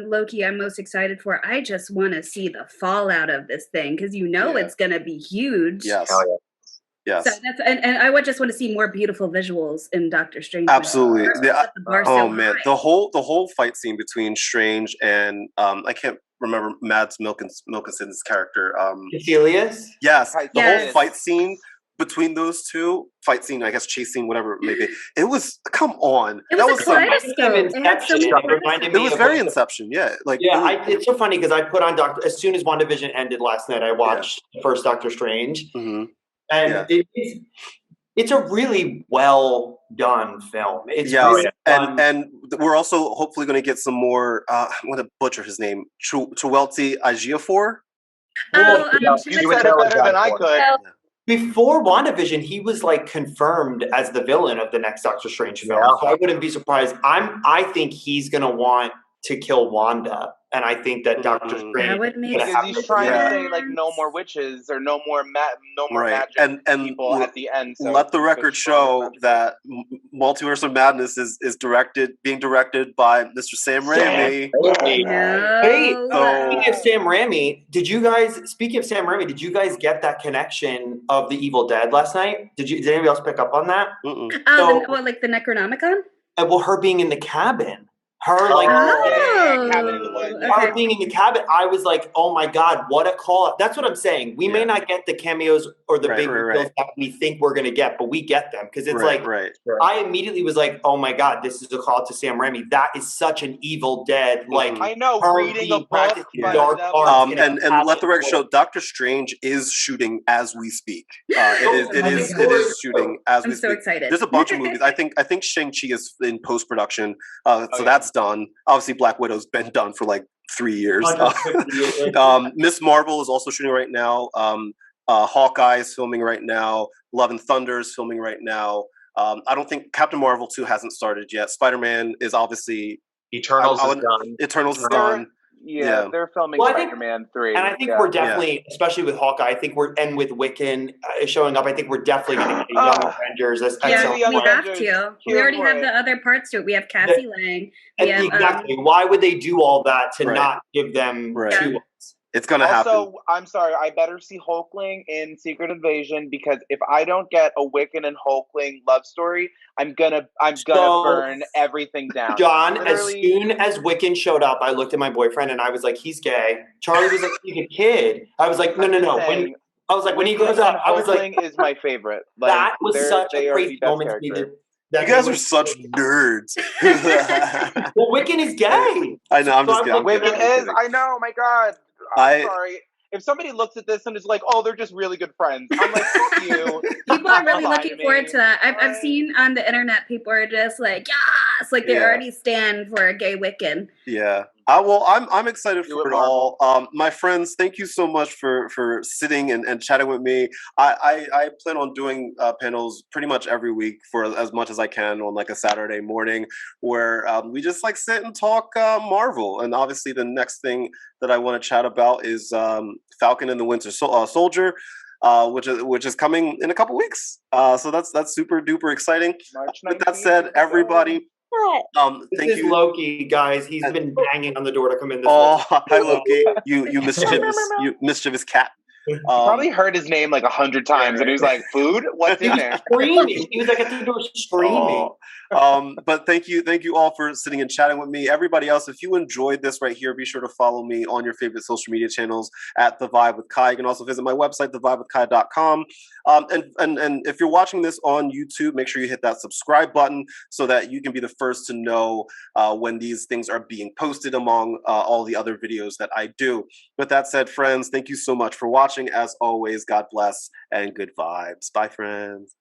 Loki, I'm most excited for. I just want to see the fallout of this thing because it's gonna be huge. Yes. Yes. So that's and I would just want to see more beautiful visuals in Doctor Strange. Absolutely. The man, the whole fight scene between Strange and I can't remember Mads Mikkelsen's character. Helios? Yes. The whole fight scene between those two, I guess chase scene, whatever it may be. It was it was very Inception, yeah. It's so funny because I put on as soon as WandaVision ended last night, I watched the first Doctor Strange. And it's a really well done film. It's really fun. And we're also hopefully going to get some more. I'm going to butcher his name. Chiwetel Ejiofor. You said it better than I could. Before WandaVision, he was like confirmed as the villain of the next Doctor Strange film. So I wouldn't be surprised. I think he's going to want to kill Wanda. And I think that Doctor Strange because he's trying to say like no more witches or no more magic and people at the end. So let the record show that Multiverse of Madness is being directed by Mr. Sam Raimi. Speaking of Sam Raimi, did you guys get that connection of the Evil Dead last night? Did anybody else pick up on that? Like the Necronomicon? Well, her being in the cabin. Her being in the cabin, I was like, "Oh my god, what a call!" That's what I'm saying. We may not get the cameos or the big reveals that we think we're gonna get, but we get them because it's I immediately was like, "Oh my god, this is a call to Sam Raimi. That is such an Evil Dead." Like I know, reading a book, and let the record show, Doctor Strange is shooting as we speak. It is shooting as we speak. I'm so excited. There's a bunch of movies. I think Shang-Chi is in post production, so that's done. Obviously, Black Widow's been done for like 3 years. Miss Marvel is also shooting right now. Hawkeye is filming right now. Love and Thunder is filming right now. I don't think Captain Marvel 2 hasn't started yet. Spider-Man is obviously Eternals is done. Yeah, they're filming Spider-Man 3. And I think we're definitely, especially with Hawkeye, and with Wiccan showing up, I think we're definitely going to get Young Avengers. We have to. We already have the other parts to it. We have Cassie Lang. Exactly. Why would they do all that to not give them to us? It's going to happen. Also, I'm sorry, I better see Hulkling in Secret Invasion because if I don't get a Wiccan and Hulkling love story, I'm gonna burn everything down. John, as soon as Wiccan showed up, I looked at my boyfriend and I was like, he's gay. Charlie was like, he's a kid. I was like, no. When he goes up, I was like, Hulkling is my favorite. That was such a crazy moment to me. You guys are such nerds. Well, Wiccan is gay. I know, I'm just kidding. Wiccan is, I know, my God. I'm sorry. If somebody looks at this and is like, "Oh, they're just really good friends," I'm like, "Fuck you." People are really looking forward to that. I've seen on the internet people are just like, "Yes!" Like they already stand for a gay Wiccan. Yeah. I'm excited for it all. My friends, thank you so much for sitting and chatting with me. I plan on doing panels pretty much every week for as much as I can on like a Saturday morning where we just like sit and talk Marvel. And obviously the next thing that I want to chat about is Falcon and the Winter Soldier, which is coming in a couple weeks. So that's super duper exciting. With that said, everybody. This is Loki, guys. He's been banging on the door to come in. Hi Loki, you mischievous cat. He probably heard his name like 100 times, and he was like, "Food? What's in there?" Screaming. He was like at the door screaming. But thank you all for sitting and chatting with me. Everybody else, if you enjoyed this right here, be sure to follow me on your favorite social media channels at The Vibe with Kai. You can also visit my website, thevibewithkai.com. And if you're watching this on YouTube, make sure you hit that subscribe button so that you can be the first to know when these things are being posted among all the other videos that I do. With that said, friends, thank you so much for watching. As always, God bless and good vibes. Bye, friends.